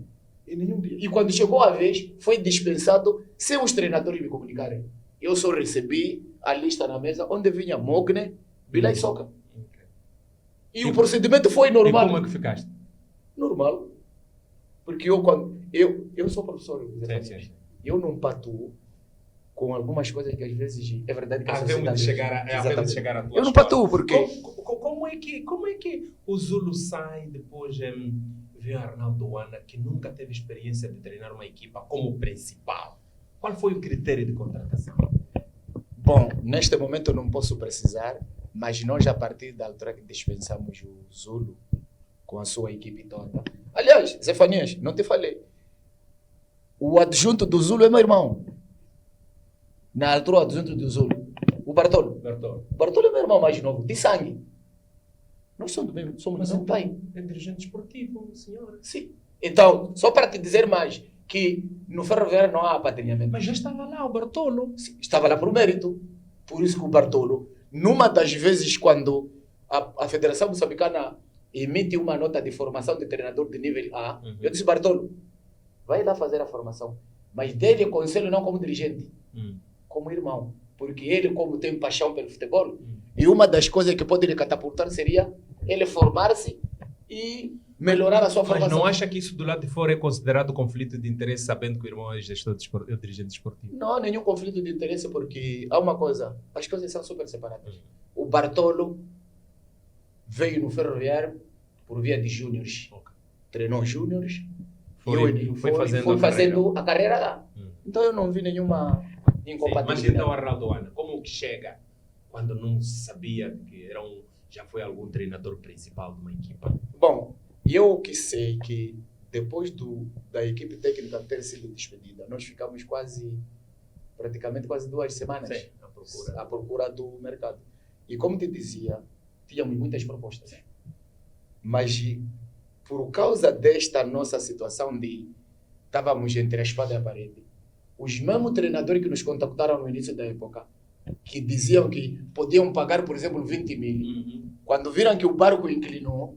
Em nenhum dia. E quando chegou a vez, foi dispensado sem os treinadores me comunicarem. Eu só recebi a lista na mesa onde vinha Mogne, Bila e Soca. Okay. E o procedimento foi normal. E como é que ficaste? Normal. Porque eu sou professor. Sim. Eu não patuo com algumas coisas que às vezes é verdade que a Havemos de chegar a tua eu não patuo porque... Como é que o Zulu sai depois vê Arnaldo Ana, que nunca teve experiência de treinar uma equipa como principal? Qual foi o critério de contratação? Bom, neste momento eu não posso precisar, mas nós a partir da altura que dispensamos o Zulu com a sua equipe toda. Aliás, Zefanias, não te falei. O adjunto do Zulu é meu irmão. Na altura, o adjunto do Zulu, o Bartolo. Bartolo é meu irmão mais novo, de sangue. Nós somos do mesmo pai. É dirigente esportivo, senhor. Sim. Então, só para te dizer mais, que no Ferroviário não há apadrinhamento. Mas já estava lá o Bartolo. Sim, estava lá por mérito. Por isso que o Bartolo, numa das vezes quando a Federação Moçambicana emite uma nota de formação de treinador de nível A, eu disse, Bartolo, vai lá fazer a formação, mas dê-lhe conselho não como dirigente, como irmão. Porque ele, como tem paixão pelo futebol, e uma das coisas que pode lhe catapultar seria ele formar-se e melhorar a sua Mas formação. não acha que isso do lado de fora é considerado conflito de interesse, sabendo que o irmão é dirigente esportivo? Não há nenhum conflito de interesse, porque há uma coisa, as coisas são super separadas. O Bartolo veio no Ferroviário por via de júniores. Ok. Treinou júniores. Foi fazendo a fazendo a carreira lá. Hum. Então eu não vi nenhuma Sim, incompatibilidade. mas então, Arnaldo Ana, como que chega quando não sabia que já foi algum treinador principal de uma equipa? Bom, eu que sei que depois da equipe técnica ter sido despedida, nós ficamos praticamente quase 2 semanas Sim, à à procura do mercado. E como te dizia, tínhamos muitas propostas. Mas por causa desta nossa situação de estávamos entre a espada e a parede, os mesmos treinadores que nos contactaram no início da época, que diziam que podiam pagar, por exemplo, 20 mil, quando viram que o barco inclinou,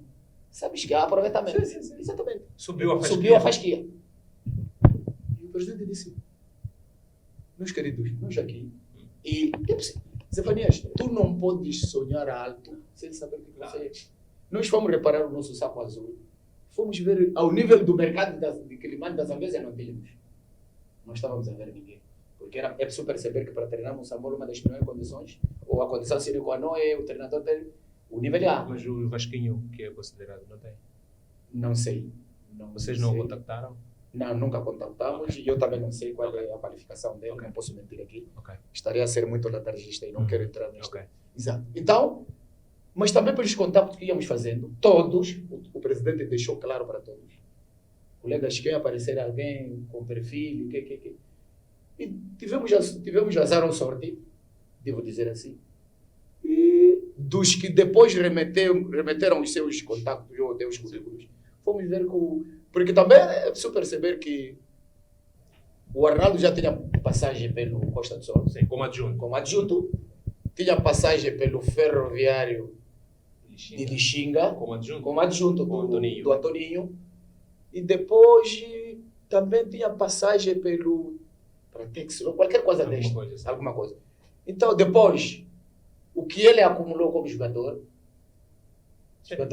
sabes que há aproveitamento. Sim. Exatamente. Subiu a fasquia. Subiu a fasquia. E o presidente disse, meus queridos, nós aqui, e Zefanias, tu não podes sonhar alto sem saber o que você é. Nós fomos reparar o nosso saco azul, fomos ver ao nível do mercado de Quilimane, da Zambésia, não tínhamos. Não estávamos a ver ninguém. Porque é preciso perceber que para treinar o Sambola, uma das primeiras condições, ou a condição sine qua non é o treinador ter o nível A. Mas o Vasquinho, que é considerado, não tem? Não sei. Vocês não o sei. contactaram? Não, nunca contactamos e eu também não sei qual é a qualificação dele, não posso mentir aqui. Ok. Estaria a ser muito letargista e não quero entrar nisto. Ok. Exato. Então, mas também pelos contatos que íamos fazendo, todos, o presidente deixou claro para todos. Colegas, quem aparecer alguém com perfil, E tivemos azar ou sorte, devo dizer assim. E dos que depois remeteram os seus contatos, ou os currículos, fomos ver porque também é preciso perceber que o Arnaldo já tinha passagem pelo Costa do Sol, Sim, como adjunto. como adjunto, tinha passagem pelo Ferroviário de Lixinga, Como adjunto. como adjunto Com o Antoninho. do Antoninho, e depois também tinha passagem pelo Pratex, ou qualquer coisa Alguma desta, coisa assim. alguma coisa. Então, depois, o que ele acumulou como jogador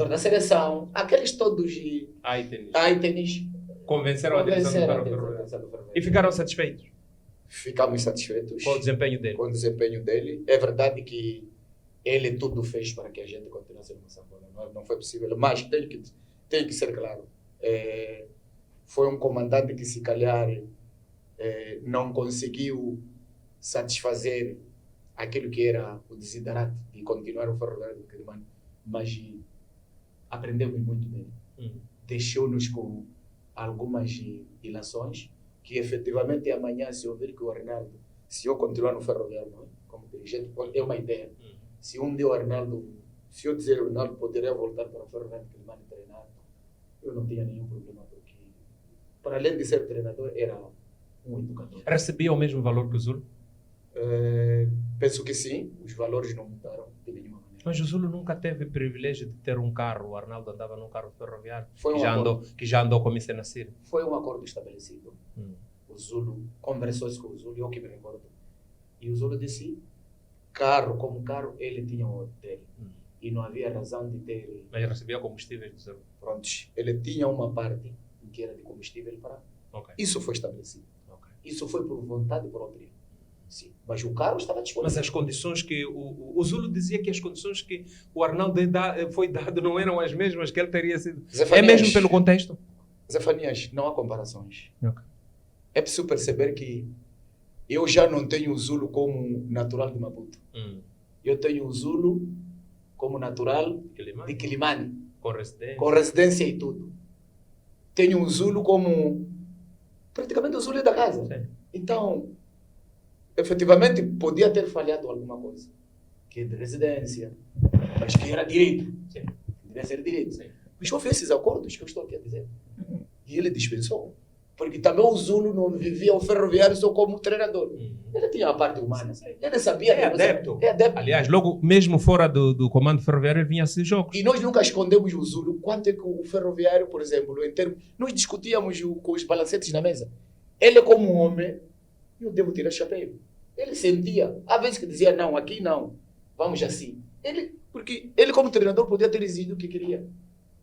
da seleção, aqueles todos de itens, Convenceram a direção do Ferroviário. Ferroviário. E ficaram satisfeitos Ficamos satisfeitos com o desempenho dele. com o desempenho dele. É verdade que ele tudo fez para que a gente continuasse no Moçambique. Não foi possível, mas tem que ser claro. Foi um comandante que, se calhar, não conseguiu satisfazer aquilo que era o desiderado de continuar o Ferroviário de Quilimane, mas aprendemos muito dele. Deixou-nos com algumas ilações que, efetivamente, amanhã, se eu ver que o Arnaldo, se eu continuar no Ferroviário, não é? Como dirigente, é uma ideia. Se um dia o Arnaldo, se eu dizer o Arnaldo poderia voltar para o Ferroviário de Quilimane treinar, eu não tinha nenhum problema, porque, para além de ser treinador, era um educador. Recebia o mesmo valor que o Zulo? Penso que sim, os valores não mudaram de nenhuma maneira. Mas o Zulo nunca teve privilégio de ter um carro. O Arnaldo andava num carro ferroviário Foi um que já andou com o Mr. Nassir. Foi um acordo estabelecido. O Zulo conversou-se com o Zulo, eu que me recordo. E o Zulo disse, carro como carro, ele tinha o dele. E não havia razão de ter... Mas recebia combustível do Zulo. Prontos. Ele tinha uma parte que era de combustível para... Ok. Isso foi estabelecido. Ok. Isso foi por vontade própria. Sim. Mas o carro estava disponível. Mas as condições que... O Zulo dizia que as condições que o Arnaldo foi dado não eram as mesmas que ele teria sido. Zefanias, É mesmo pelo contexto? Zefanias, não há comparações. Ok. É preciso perceber que eu já não tenho o Zulo como natural de Maputo. Eu tenho o Zulo como natural de Quilimane, com residência e tudo. Tenho o Zulo como... praticamente o Zulo é da casa. Sim. Então, efetivamente, podia ter falhado alguma coisa. Que é de residência, mas que era direito. Sim. Devia ser direito. Sim. Mas houve esses acordos que eu estou aqui a dizer. E ele dispensou. Porque também o Zulo não vivia o Ferroviário só como treinador. Ele tinha a parte humana. Ele sabia... É adepto. É adepto. Aliás, logo mesmo fora do comando ferroviário, ele vinha a esses jogos. E nós nunca escondemos o Zulo. Quanto é que o Ferroviário, por exemplo, em termos... Nós discutíamos com os balancetes na mesa. Ele, como homem, eu devo tirar chapéu. Ele sentia. Há vezes que dizia, não, aqui não. Vamos assim. Ele, Porque ele, como treinador, podia ter exigido o que queria.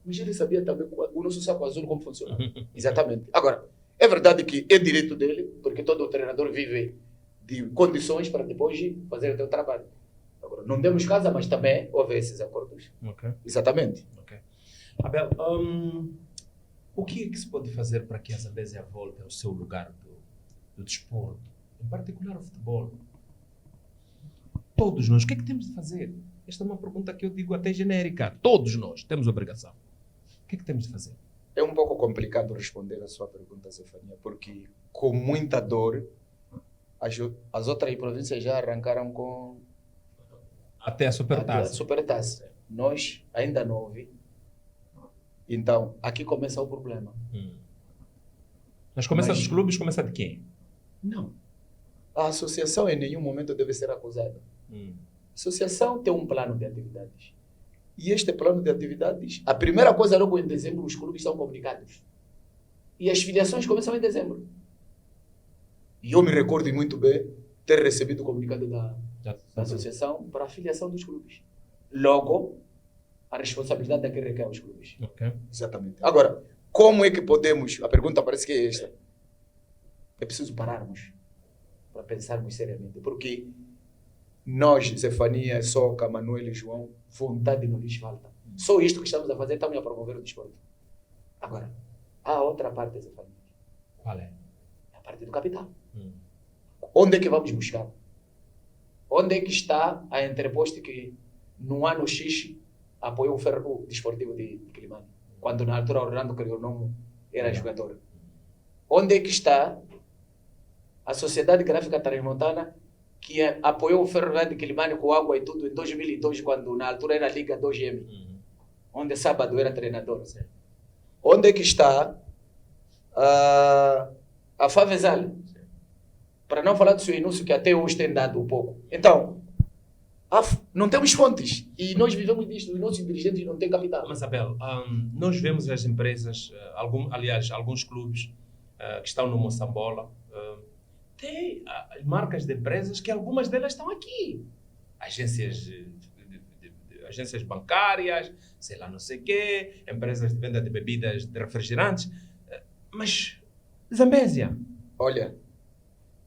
Mas ele sabia também o nosso saco azul como funciona. Exatamente. Agora, é verdade que é direito dele, porque todo treinador vive de condições para depois fazer o seu trabalho. Agora, não temos casa, mas também houve esses acordos. Ok. Exatamente. Ok. Abel, o que é que se pode fazer para que a Zambésia volte ao seu lugar do desporto, em particular o futebol? Todos nós, o que é que temos de fazer? Esta é uma pergunta que eu digo até genérica. Todos nós temos obrigação. O que é que temos de fazer? É um pouco complicado responder a sua pergunta, Zefania, porque com muita dor, as outras províncias já arrancaram com Até a supertaça. a supertaça. Nós ainda não ouvi. Então, aqui começa o problema. Mas começa Mas- dos clubes, começa de quem? Não. A associação em nenhum momento deve ser acusada. A associação tem um plano de atividades. E este plano de atividades, a primeira coisa, logo em dezembro, os clubes são comunicados. E as filiações começam em dezembro. E eu me recordo muito bem ter recebido o comunicado da associação para a filiação dos clubes. Logo, a responsabilidade é que recai aos clubes. Ok. Exatamente. Agora, como é que podemos... A pergunta parece que é esta. É preciso pararmos para pensarmos seriamente. Porque nós, Zefania, Soca, Manuel e João, vontade não lhes falta. Só isto que estamos a fazer, estamos a promover o desporto. Agora, há outra parte, Zefania. Qual é? É a parte do capital. Onde é que vamos buscar? Onde é que está a entreposte que no ano X apoiou o Ferro Desportivo de Quilimane? Quando na altura Orlando Criolnomo era jogador. Onde é que está a Sociedade Gráfica Transmontana que apoiou o Ferro de Quilimane com água e tudo em 2002, quando na altura era a Liga 2M, onde Sábado era treinador? Onde é que está a Favesal? Para não falar do seu anúncio que até hoje tem dado um pouco. Então, não temos fontes e nós vivemos disto, os nossos dirigentes não têm capital. Mas, Abel, nós vemos as empresas, alguns clubes que estão no Moçambola, têm marcas de empresas que algumas delas estão aqui. Agências, agências bancárias, sei lá, não sei o quê, empresas de venda de bebidas, de refrigerantes. Mas, Zambésia. Olha,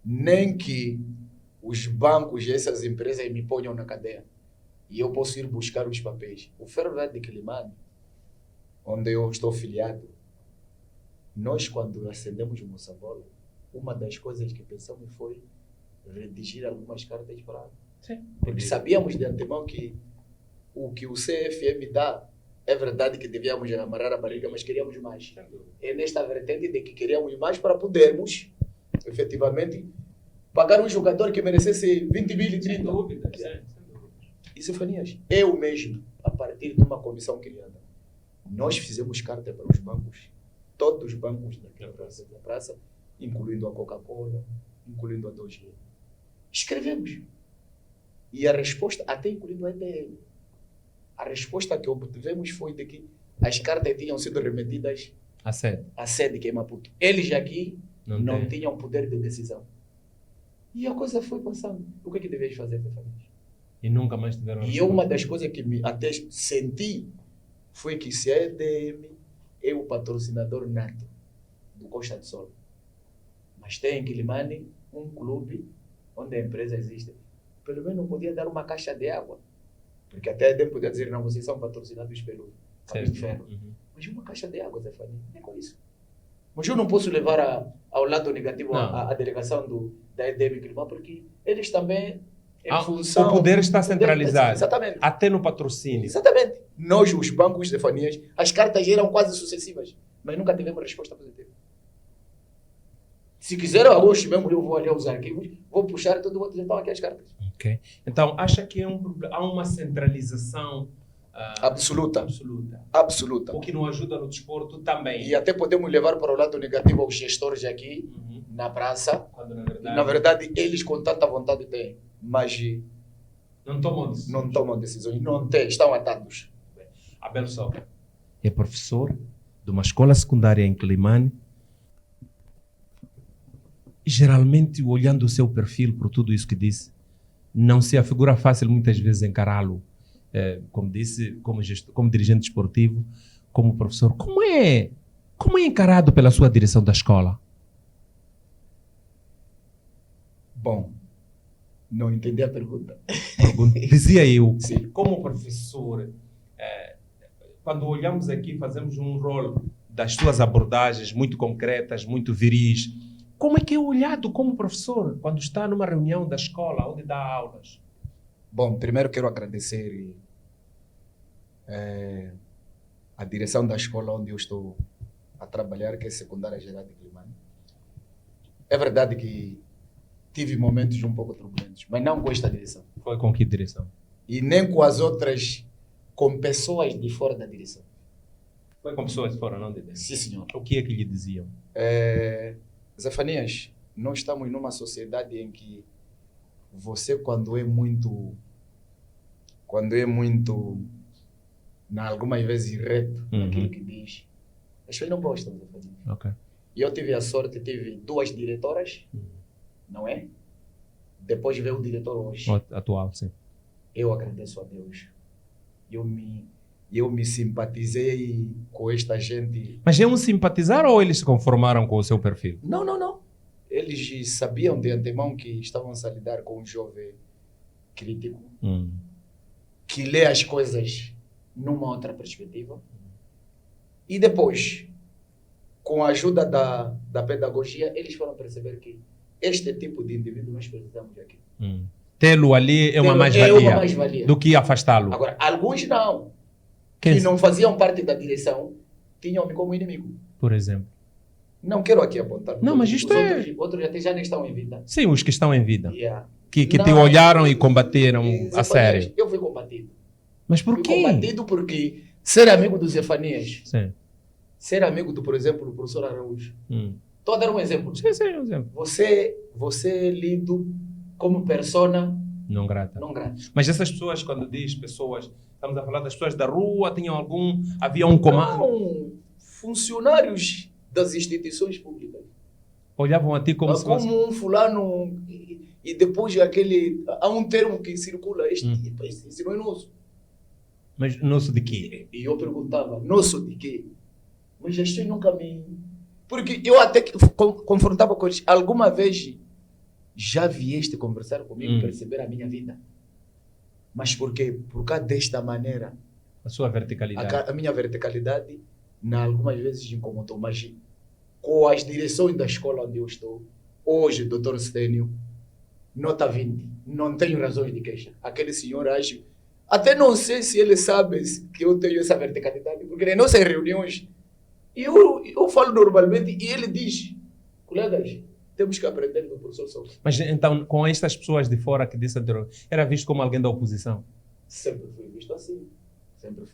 nem que os bancos e essas empresas me ponham na cadeia e eu posso ir buscar os papéis. O Ferro Velho de Quilimane, onde eu estou filiado, nós, quando acendemos o Moçambola, uma das coisas que pensamos foi redigir algumas cartas para... Sim. Porque sabíamos de antemão que o CFM dá, é verdade que devíamos amarrar a barriga, mas queríamos mais. É nesta vertente de que queríamos mais para podermos, efetivamente, pagar um jogador que merecesse 20 mil e 30. E Zefanias, eu mesmo, a partir de uma comissão criada, nós fizemos carta para os bancos, todos os bancos daquela praça, incluindo a Coca-Cola, incluindo a 2G. Escrevemos. E a resposta, até incluindo a ETL, a resposta que obtivemos foi de que as cartas tinham sido remetidas A sede. à sede que é Maputo. Eles aqui não tem. tinham poder de decisão. E a coisa foi passando. O que é que devias fazer, Zefanias? E nunca mais tiveram... E uma das coisas que me até senti foi que se a EDM é o patrocinador nato do Costa do Sol, mas tem em Quilimane um clube onde a empresa existe, pelo menos podia dar uma caixa de água, porque até a EDM podia dizer, não, vocês são patrocinados pelo Caminho de Ferro. Mas uma caixa de água, Zé Fani, nem com isso. Mas eu não posso levar ao lado negativo a delegação da EDM Quilimane, porque eles também, em função... O poder está centralizado. Exatamente. Até no patrocínio. Exatamente. Nós, os bancos de Fanias, as cartas eram quase sucessivas, mas nunca tivemos resposta positiva. Se quiser, hoje mesmo eu vou ali aos arquivos, vou puxar todo mundo, já estão aqui as cartas. Ok. Então, acha que há uma centralização Absoluta. O que não ajuda no desporto também. E até podemos levar para o lado negativo os gestores aqui, na praça. Quando, na verdade, eles com tanta vontade têm, mas não tomam decisões. Não tomam decisões, não têm, estão atados. Abel Soca é professor de uma escola secundária em Quilimane. Geralmente, olhando o seu perfil por tudo isso que disse, não se afigura fácil muitas vezes encará-lo como disse, como dirigente esportivo, como professor, como é encarado pela sua direção da escola? Bom, não entendi a pergunta. Dizia eu, Sim. como professor, quando olhamos aqui, fazemos um rol das suas abordagens muito concretas, muito viris. Como é que é olhado como professor quando está numa reunião da escola, onde dá aulas? Bom, primeiro quero agradecer a direção da escola onde eu estou a trabalhar, que é a Secundária Geral de Climane. É verdade que tive momentos um pouco turbulentos, mas não com esta direção. Foi com que direção? E nem com as outras, com pessoas de fora da direção. Foi com pessoas de fora, não de dentro? Sim, senhor. O que é que lhe diziam? Zefanias, nós estamos numa sociedade em que você, quando é muito, algumas vezes, reto naquilo que diz, as pessoas não gostam, Zefanias. Ok. E eu tive a sorte, tive 2 diretoras, não é? Depois veio o diretor hoje. O atual, sim. Eu agradeço a Deus. Eu me simpatizei com esta gente. Mas é um simpatizar ou eles se conformaram com o seu perfil? Não. Eles sabiam de antemão que estavam a lidar com um jovem crítico, que lê as coisas numa outra perspectiva. E depois, com a ajuda da pedagogia, eles foram perceber que este tipo de indivíduo nós precisamos aqui. Tê-lo ali é uma mais-valia do que afastá-lo. Agora, alguns não. Quem Que não faziam parte da direção, tinham-me como inimigo. Por exemplo? Não quero aqui apontar. Não, mas isto Outros até já nem estão em vida. Sim, os que estão em vida. Yeah. Que te Não, olharam e combateram a sério. Eu fui combatido. Mas por Fui quê? combatido porque ser amigo do Zefanias, Sim. ser amigo do, por exemplo, do professor Araújo. Estou a dar um exemplo. Sim, um exemplo. Você é lido como persona Não grata. não grata. Mas essas pessoas, quando diz pessoas, estamos a falar das pessoas da rua, havia um comando. Não, funcionários das instituições públicas. Olhavam a ti como se fosse... um fulano e depois há um termo que circula, esse não é nosso. Mas nosso de quê? E eu perguntava, nosso de quê? Mas as pessoas nunca me... Porque eu até confrontava com eles. Alguma vez já vieste conversar comigo, perceber a minha vida. Mas por quê? Por causa desta maneira. A sua verticalidade. A minha verticalidade, algumas vezes incomodou. Mas com as direções da escola onde eu estou, hoje, doutor Stênio, nota 20, não tenho razões de queixa. Aquele senhor age... Até não sei se ele sabe que eu tenho essa verticalidade, porque nas nossas reuniões, eu falo normalmente e ele diz, colegas, temos que aprender do professor Sousa. Mas então, com estas pessoas de fora que disse anteriormente, era visto como alguém da oposição? Sempre fui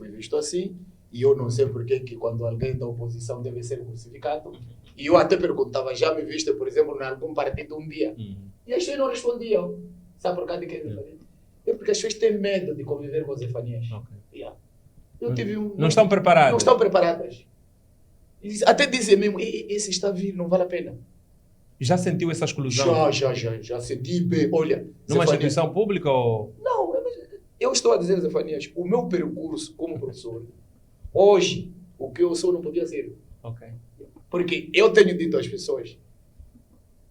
visto assim. E eu não sei porque que quando alguém da oposição deve ser crucificado. E eu até perguntava, já me viste, por exemplo, em algum partido um dia? E as pessoas não respondiam. Sabe por causa de que? É porque as pessoas têm medo de conviver com Zefanias. Okay. Eu tive não estão preparadas. Não estão preparadas. Até dizem mesmo, esse está a vir, não vale a pena. Já sentiu essa exclusão? Já senti bem. Olha, numa instituição pública ou... Não, eu estou a dizer, Zefanias, o meu percurso como professor, hoje, o que eu sou não podia ser. Ok. Porque eu tenho dito às pessoas,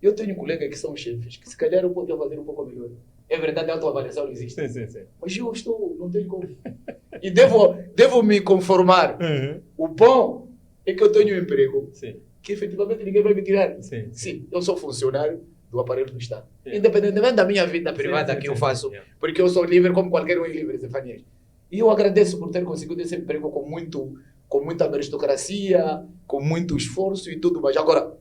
eu tenho colegas que são chefes, que se calhar eu podia fazer um pouco melhor. É verdade, a autoavaliação não existe. Sim. Mas eu não tenho como. E devo me conformar. O bom é que eu tenho um emprego que efetivamente ninguém vai me tirar. Sim, eu sou funcionário do aparelho do Estado. Independentemente da minha vida privada que eu faço, porque eu sou livre como qualquer um é livre, Zefanias. E eu agradeço por ter conseguido esse emprego com muita meritocracia, com muito esforço e tudo mais. Agora,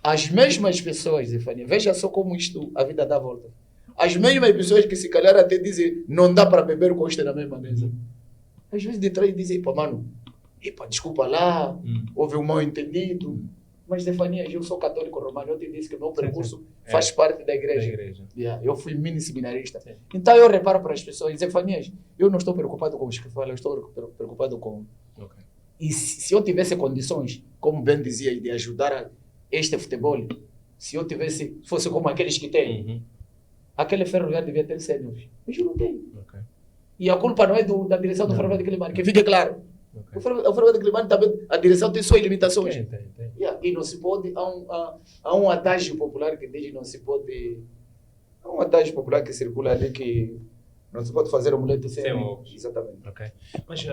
as mesmas pessoas, Zefanias, veja só como a vida dá a volta. As mesmas pessoas que se calhar até dizem não dá para beber com este na mesma mesa. Às vezes de trás dizem, mano, desculpa lá, houve um mal entendido. Mas, Zefanias, eu sou católico romano, eu te disse que o meu percurso faz parte da igreja. Eu fui mini seminarista. Então eu reparo para as pessoas, Zefanias, eu não estou preocupado com os que falam, eu estou preocupado com... E se eu tivesse condições, como bem dizia, de ajudar este futebol, se eu fosse como aqueles que têm, aquele ferroviário devia ter sêniores. Mas eu não tenho. E a culpa não é da direção do Forma de Climane, que fique claro. Ok. O Forma de Climane também, a direção tem suas limitações. Tem. Yeah, e não se pode, há um adágio popular que diz não se pode, há um adágio popular que circula ali que não se pode fazer omelete sem ovos. Exatamente. Ok. Mas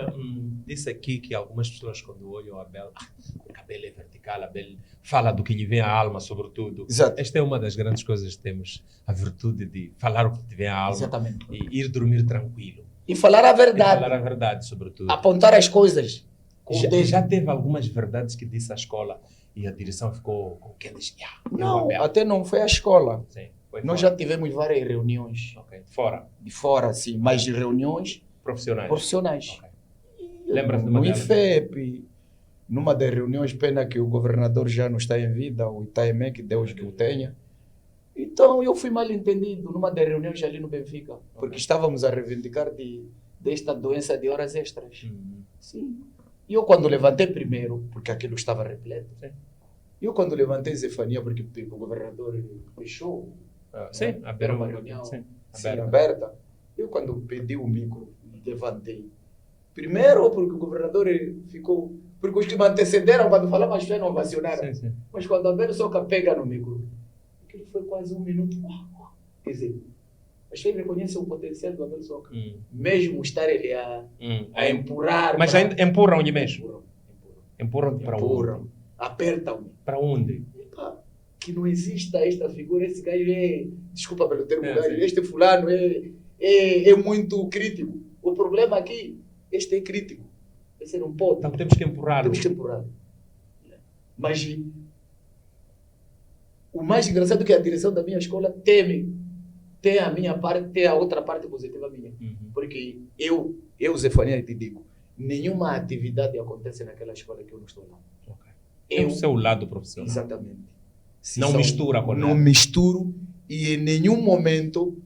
disse aqui que algumas pessoas, quando olham a Abel, o cabelo é vertical, a Abel fala do que lhe vem à alma, sobretudo. Exato. Esta é uma das grandes coisas que temos, a virtude de falar o que te vem à alma. Exatamente. E ir dormir tranquilo. E falar a E verdade, falar a verdade, sobretudo. apontar as coisas. com o dedo. Já teve algumas verdades que disse à escola e a direção ficou com aqueles... Não, até não foi a escola. Sim, foi Nós fora. já tivemos várias reuniões Ok, fora. de fora, assim, mas de reuniões Profissionais. profissionais. Ok. Lembra-se de uma No delas? IFEP, numa das reuniões, pena que o governador já não está em vida, o Itaemé, que Deus que o tenha. Então eu fui mal entendido numa das reuniões ali no Benfica, porque estávamos a reivindicar desta doença de horas extras. Sim. E eu quando levantei primeiro, porque aquilo estava repleto, eu quando levantei Zefania, porque o governador fechou, Sim, era uma reunião sim, aberta. Eu quando pedi o micro, levantei. Primeiro porque o governador ficou... Porque os que me antecederam, quando falavam, as pessoas não ovacionaram. Sim. Mas quando a Abel Soca pega no micro, aquilo foi quase 1 minuto. Quer dizer, as pessoas reconhecem o potencial do Abel Soca. Mesmo estar ele a empurrar. Mas ainda empurram-lhe mesmo. Empurram. Empurram para onde? Empurram. Apertam-me. Para onde? Epa, que não exista esta figura, esse gajo é... Desculpa pelo termo, É, gajo, sim. este fulano é muito crítico. O problema aqui, este é crítico. Esse não pode. Então temos que empurrá-lo. Temos que empurrar. Mas o mais engraçado é que a direção da minha escola tem a minha parte, tem a outra parte positiva minha. Porque eu Zefania, te digo, nenhuma atividade acontece naquela escola que eu não estou lá. Ok. É Eu, o seu lado profissional. exatamente. Se Não mistura com Não nada. misturo e em nenhum momento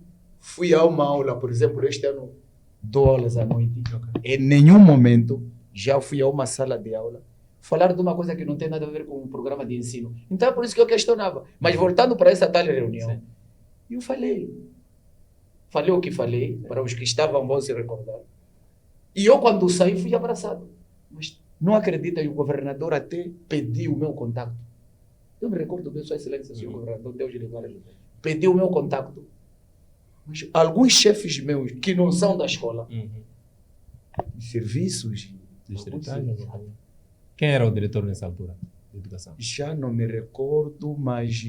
fui a uma aula, por exemplo, este ano dou aulas à noite. Ok. Em nenhum momento já fui a uma sala de aula falar de uma coisa que não tem nada a ver com o programa de ensino. Então é por isso que eu questionava. Mas voltando para essa tal reunião, Sim. eu falei. Falei o que falei, para os que estavam vão se recordar. E eu quando saí fui abraçado. Mas não acredita, o governador até pediu o meu contato. Eu me recordo bem, Sua Excelência, senhor governador, Deus lhe guarde. Pediu o meu contato. Mas alguns chefes meus, que não são da escola, de serviços, Distritais. Quem era o diretor nessa altura de educação? já não me recordo, mas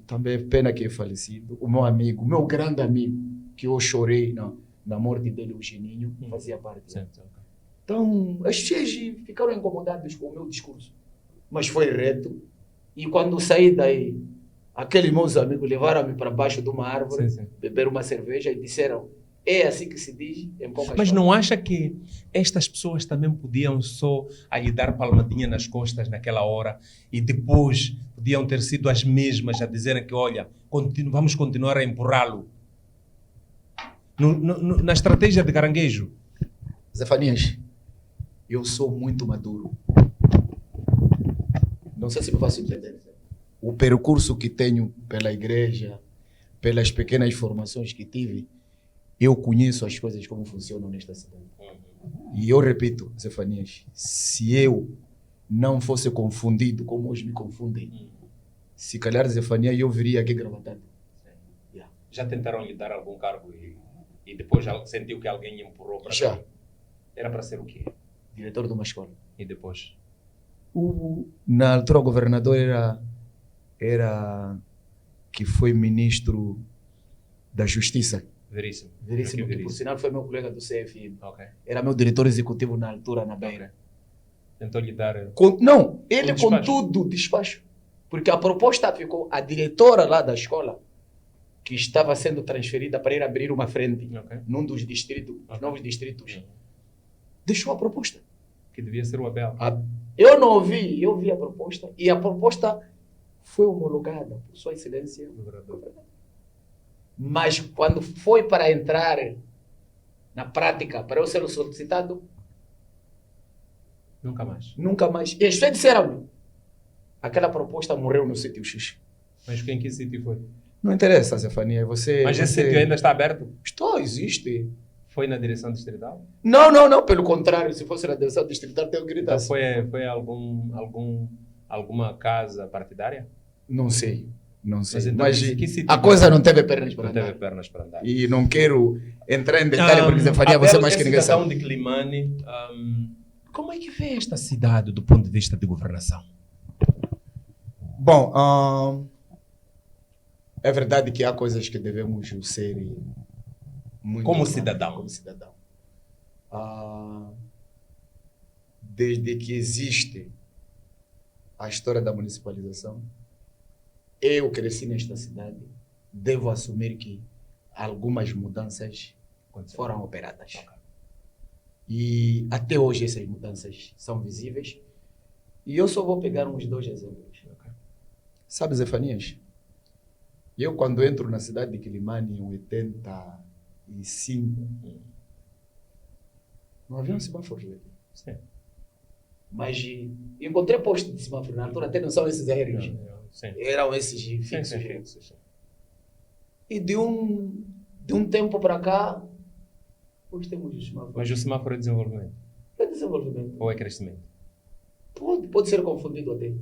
também é pena que é falecido, o meu amigo, o meu grande amigo, que eu chorei na morte dele, o Geninho, fazia parte. Certo. Então, as pessoas ficaram incomodadas com o meu discurso, mas foi reto. E quando saí daí, aqueles meus amigos levaram-me para baixo de uma árvore, Sim. beberam uma cerveja e disseram: é assim que se diz em poucas Mas palavras. não acha que estas pessoas também podiam só a lhe dar palmadinha nas costas naquela hora e depois podiam ter sido as mesmas a dizerem que, olha, vamos continuar a empurrá-lo? Na estratégia de Caranguejo. Zefanias, eu sou muito maduro. Não sei se me faço entender. O percurso que tenho pela igreja, pelas pequenas formações que tive, eu conheço as coisas como funcionam nesta cidade. E eu repito, Zefanias, se eu não fosse confundido como hoje me confundem, se calhar, Zefanias, eu viria aqui gravatado. Já tentaram lhe dar algum cargo e depois já sentiu que alguém lhe empurrou para Já. cá? Era para ser o quê? Diretor de uma escola. E depois? Na altura, o governador era que foi ministro da Justiça. Veríssimo. Veríssimo, Ok, que por sinal foi meu colega do CFM. Ok. Era meu diretor executivo na altura, na Beira. Tentou lhe dar... Não, ele Um com despacho. tudo despacho. Porque a proposta ficou, a diretora lá da escola, que estava sendo transferida para ir abrir uma frente Ok. num dos distritos, Ok. novos distritos, deixou a proposta. Que devia ser o Abel. Eu não ouvi, eu vi a proposta e a proposta foi homologada por Sua Excelência. Mas quando foi para entrar na prática, para eu ser solicitado, Nunca mais. nunca mais. E as pessoas disseram-me, aquela proposta morreu no sítio X. Mas em que sítio foi? Não interessa, Zefania. Você. Mas esse você... sítio ainda está aberto? Existe. Foi na direção distrital? Não. Pelo contrário, se fosse na direção distrital, tenho que gritar. Então foi alguma casa partidária? Não sei. Mas então, Mas que sítio a coisa não teve pernas para não andar. teve pernas para andar. E não quero entrar em detalhe, porque Zefania, você mais que ninguém sabe. Cidadão de Quilimane, como é que vê esta cidade do ponto de vista de governação? Bom, é verdade que há coisas que devemos ser muito Como humanos, cidadão. Como cidadão. Desde que existe a história da municipalização, eu cresci nesta cidade, devo assumir que algumas mudanças foram operadas. E até hoje essas mudanças são visíveis. E eu só vou pegar uns 2 exemplos. Sabe, Zefanias? Eu, quando entro na cidade de Quilimane em 85, não havia um semáforo aqui. Sim. Mas encontrei postos de semáforo na altura, até não são esses aéreos. Sim. Eram esses fixos. Sim. E de um tempo para cá, hoje temos o semáforo. Mas o semáforo é desenvolvimento? É desenvolvimento. Ou é crescimento? Pode ser confundido até.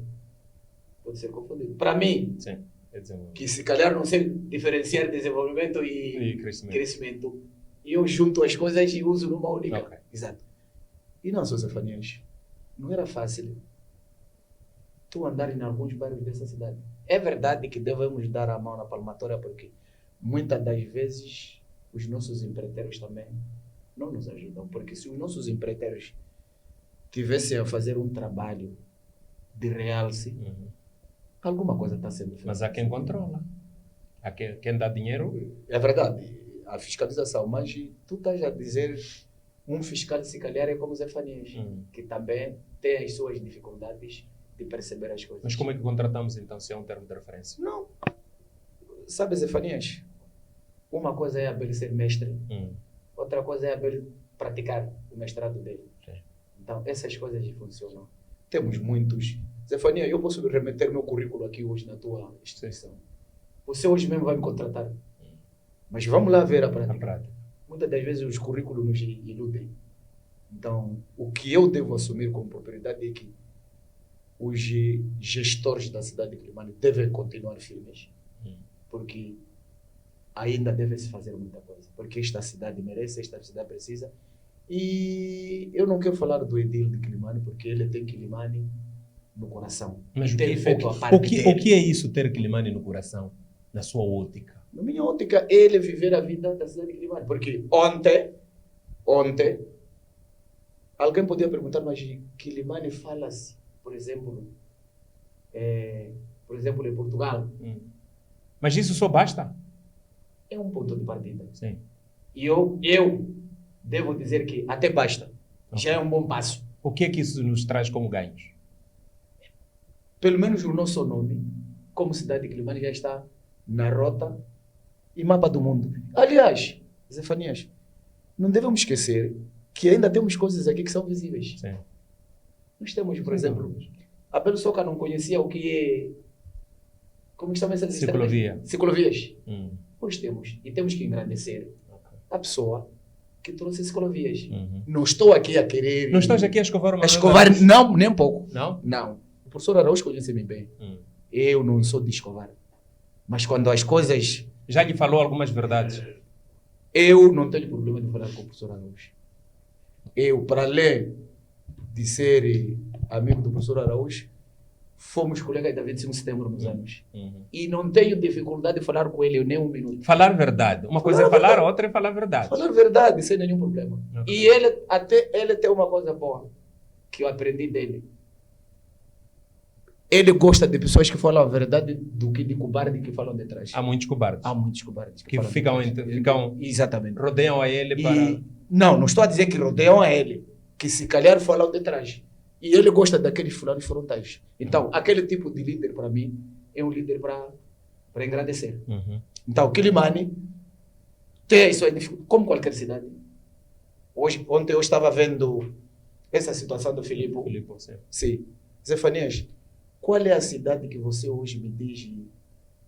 Pode ser confundido. Para mim, Sim, é desenvolvimento. que se calhar não sei diferenciar desenvolvimento e crescimento. E eu junto as coisas e uso numa única. Ok. Exato. E não, Sr. Zefanias, não era fácil tu andar em alguns bairros dessa cidade. É verdade que devemos dar a mão na palmatória, porque muitas das vezes os nossos empreiteiros também não nos ajudam. Porque se os nossos empreiteiros tivessem a fazer um trabalho de realce, alguma coisa está sendo feita. Mas há quem controla. Há quem dá dinheiro. É verdade, a fiscalização. Mas tu estás a dizer um fiscal, se calhar, é como Zefanias, que também tem as suas dificuldades de perceber as coisas. Mas como é que contratamos então, se é um termo de referência? Não. Sabe, Zefanias, uma coisa é Abel ser mestre, outra coisa é Abel praticar o mestrado dele. Sim. Então, essas coisas funcionam. Temos muitos. Zefania, eu posso remeter meu currículo aqui hoje na tua instituição. Você hoje mesmo vai me contratar. Mas vamos lá ver a prática. Muitas das vezes os currículos nos iludem. Então, o que eu devo assumir como propriedade é que os gestores da cidade de Quilimane devem continuar firmes. Porque ainda deve-se fazer muita coisa. Porque esta cidade merece, esta cidade precisa. E eu não quero falar do edil de Quilimane, porque ele tem Quilimane no coração. Mas tem feito a parte o dele. que é isso, ter Quilimane no coração, na sua ótica? Na minha ótica, ele viver a vida da cidade de Quilimane. Porque ontem, alguém podia perguntar, mas Quilimane fala-se, por exemplo, em Portugal. Mas isso só basta? É um ponto de partida. Sim. E eu devo dizer que até basta. Já é um bom passo. O que é que isso nos traz como ganhos? Pelo menos o nosso nome, como cidade de Quilimane, já está na rota e mapa do mundo. Aliás, Zefanias, não devemos esquecer que ainda temos coisas aqui que são visíveis. Sim. Nós temos, por exemplo, a Belo Soca não conhecia o que é... Como chama essa Ciclovia. Ciclovias. Hoje temos. E temos que engrandecer a pessoa que trouxe ciclovias. Não estou aqui a querer... Não estás aqui a escovar uma... Não, nem um pouco. Não? Não. O professor Araújo conhece-me bem. Eu não sou de escovar. Mas quando as coisas... Já lhe falou algumas verdades? Eu não tenho problema de falar com o professor Araújo. Eu, para além de ser amigo do professor Araújo, fomos colegas da 25 de setembro nos anos. E não tenho dificuldade de falar com ele nem um minuto. Falar verdade. Uma coisa é falar, outra é falar verdade. Falar verdade, sem nenhum problema. Okay. E ele tem uma coisa boa que eu aprendi dele. Ele gosta de pessoas que falam a verdade do que de cobardes que falam de trás. Há muitos cobardes. Há muitos cobardes que ficam exatamente. Rodeiam a ele para... Não estou a dizer que rodeiam a ele. Que se calhar falam de trás. E ele gosta daqueles fulanos frontais. Então, aquele tipo de líder, para mim, é um líder para engrandecer. Então, Quilimane tem isso aí, como qualquer cidade. Ontem eu estava vendo essa situação do Filipe. Sim. Sim. Zefanias, qual é a cidade que você hoje me diz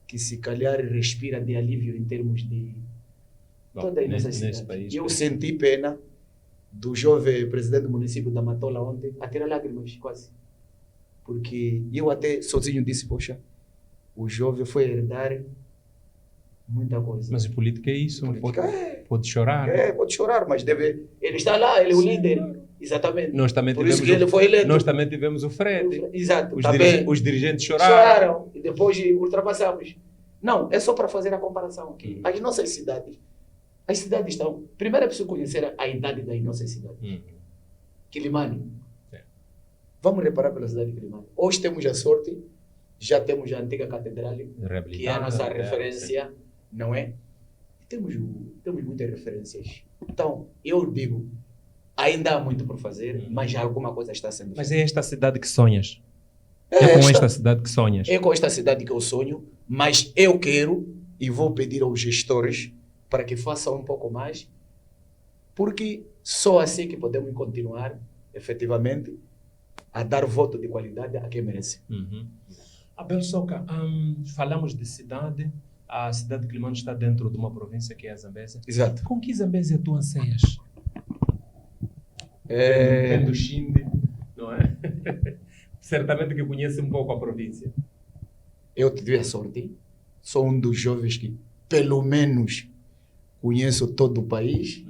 que se calhar respira de alívio em termos de toda a nossa nesse cidade. país, Eu senti pena do jovem presidente do município da Matola ontem, a tirar lágrimas quase. Porque eu até sozinho disse, poxa, o jovem foi herdar muita coisa. Mas a política é isso, não pode, Política pode chorar. pode chorar, mas deve. Ele está lá, ele é o líder. Exatamente. Nós também Por isso tivemos que ele foi eleito. Nós também tivemos o Fred. Exato. Os, também os dirigentes choraram. choraram e depois ultrapassamos. Não, é só para fazer a comparação aqui. As nossas cidades, as cidades estão. Primeiro é preciso conhecer a idade das nossas cidades. Quilimane. É. Vamos reparar pela cidade de Quilimane. Hoje temos a sorte, já temos a antiga catedral, que é a nossa referência, não é? Temos muitas referências. Então, eu digo, ainda há muito por fazer, mas já alguma coisa está sendo feita. Mas é esta cidade que sonhas. É com esta cidade que sonhas. É com esta cidade que eu sonho, mas eu quero e vou pedir aos gestores para que façam um pouco mais, porque só assim que podemos continuar, efetivamente, a dar voto de qualidade a quem merece. Abel Soca, falamos de cidade. A cidade de Quilimane está dentro de uma província que é a Zambésia. Exato. Com que Zambésia tu anseias? Vendo Xinde, não é? Certamente que conhece um pouco a província. Eu tive a sorte, sou um dos jovens que, pelo menos, conheço todo o país,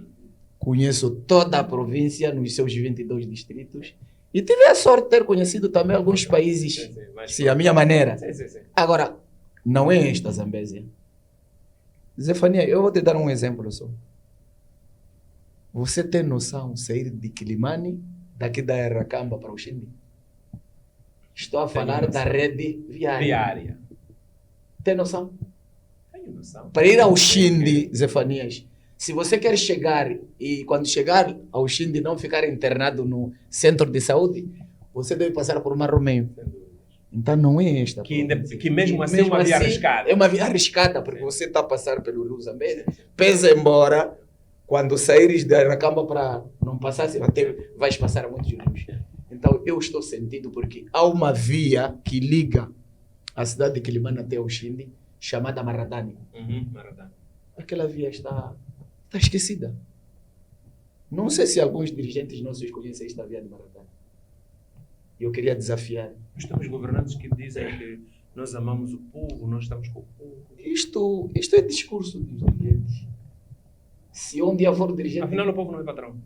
conheço toda a província nos seus 22 distritos e tive a sorte de ter conhecido também alguns países, sim, a minha maneira. Sim. Agora, não é esta Zambésia. Zefania, eu vou te dar um exemplo só. Você tem noção de sair de Quilimane, daqui da Aracamba para o Xindi? Estou a falar da rede viária. Tem noção? Tenho noção. Para ir ao Xindi, Zefanias, se você quer chegar e quando chegar ao Xindi não ficar internado no centro de saúde, você deve passar por Marromeio. Então não é esta. Que mesmo assim é uma via arriscada. É uma via arriscada, porque você está a passar pelo Rio Zambésia, pesa embora, quando saíres da Aracamba para não passar, vais passar a muitos rios. Então eu estou sentido porque há uma via que liga a cidade de Quilimane até o Xindi, chamada Maradani. Maradani. Aquela via está esquecida. Não sei se alguns dirigentes nossos conhecem esta via de Maradani. Eu queria desafiar. Nós temos governantes que dizem que nós amamos o povo, nós estamos com o povo. Isto é discurso dos dirigentes. Se um dia for dirigente... Afinal, o povo não é patrão.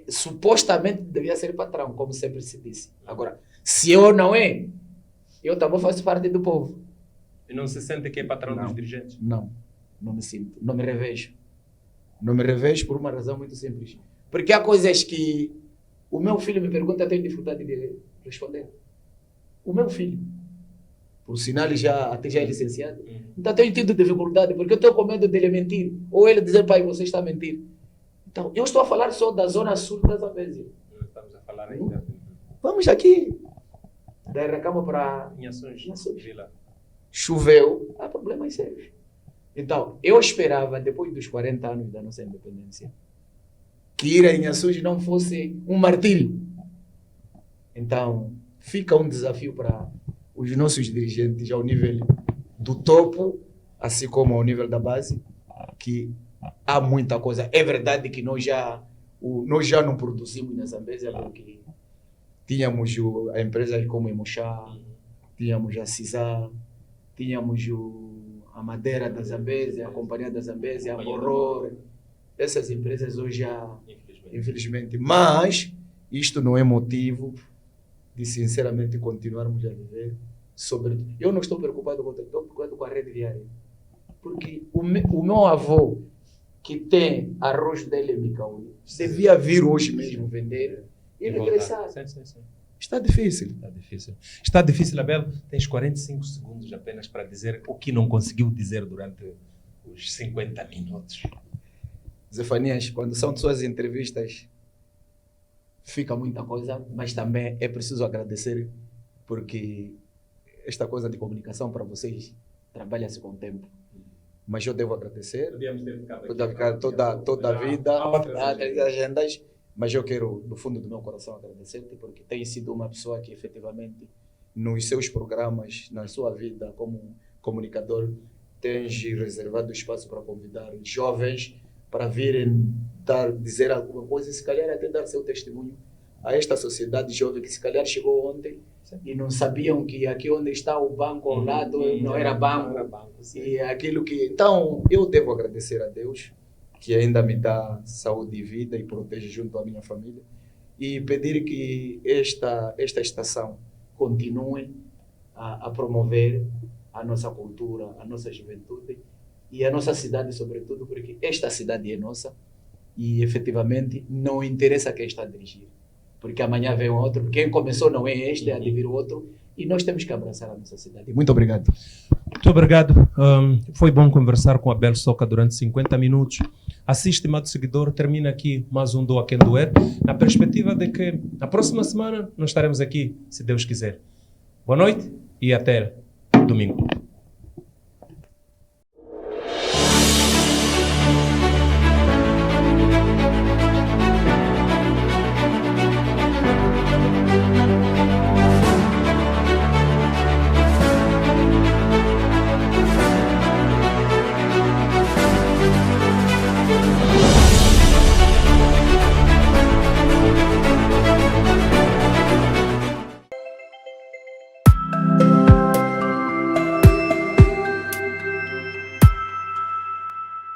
Supostamente devia ser patrão, como sempre se disse. Agora, se eu não é, eu também faço parte do povo. E não se sente que é patrão dos dirigentes? Não me sinto, não me revejo. Não me revejo por uma razão muito simples. Porque há coisas que o meu filho me pergunta, eu tenho dificuldade de responder. O meu filho, por sinal, ele até já é licenciado. Então tenho tido dificuldade, porque eu estou com medo dele mentir. Ou ele dizer, pai, você está a mentir. Então, eu estou a falar só da zona sul da Zambésia. Não estamos a falar ainda. Vamos aqui, da Aracama para Inhações. Vila. Choveu, há problemas sérios. Então, eu esperava, depois dos 40 anos da nossa independência, que ir a Inhações não fosse um martírio. Então, fica um desafio para os nossos dirigentes ao nível do topo, assim como ao nível da base, que há muita coisa. É verdade que nós já não produzimos na Zambésia, porque tínhamos a empresa como Emochá, tínhamos a CISA, tínhamos a Madeira da Zambésia, a Companhia da Zambésia, a Morror. Essas empresas hoje já, infelizmente. Mas isto não é motivo de, sinceramente, continuarmos a viver. Eu não estou preocupado com a rede viária. Porque o meu avô, que tem arroz dele em Micaúna, devia vir hoje mesmo vender e regressar. Sim. Está difícil. Está difícil, Abel. Tens 45 segundos apenas para dizer o que não conseguiu dizer durante os 50 minutos. Zefanias, quando são suas entrevistas, fica muita coisa, mas também é preciso agradecer, porque esta coisa de comunicação para vocês trabalha-se com o tempo. Mas eu devo agradecer. Podíamos ter ficado toda a vida, outras agendas, mas eu quero, do fundo do meu coração, agradecer-te, porque tem sido uma pessoa que, efetivamente, nos seus programas, na sua vida como comunicador, tens reservado espaço para convidar jovens para virem dizer alguma coisa e se calhar até dar seu testemunho a esta sociedade jovem que se calhar chegou ontem e não sabiam que aqui onde está o banco ao lado não era banco. E aquilo que... Então, eu devo agradecer a Deus que ainda me dá saúde e vida e protege junto à minha família e pedir que esta estação continue a promover a nossa cultura, a nossa juventude e a nossa cidade, sobretudo, porque esta cidade é nossa e, efetivamente, não interessa quem está a dirigir, porque amanhã vem outro, quem começou não é este, é a de vir o outro, e nós temos que abraçar a nossa cidade. Muito obrigado. Muito obrigado. Foi bom conversar com Abel Soca durante 50 minutos. Assim, estimado seguidor, termina aqui mais um Doa Quem Doer, na perspectiva de que na próxima semana nós estaremos aqui, se Deus quiser. Boa noite e até domingo.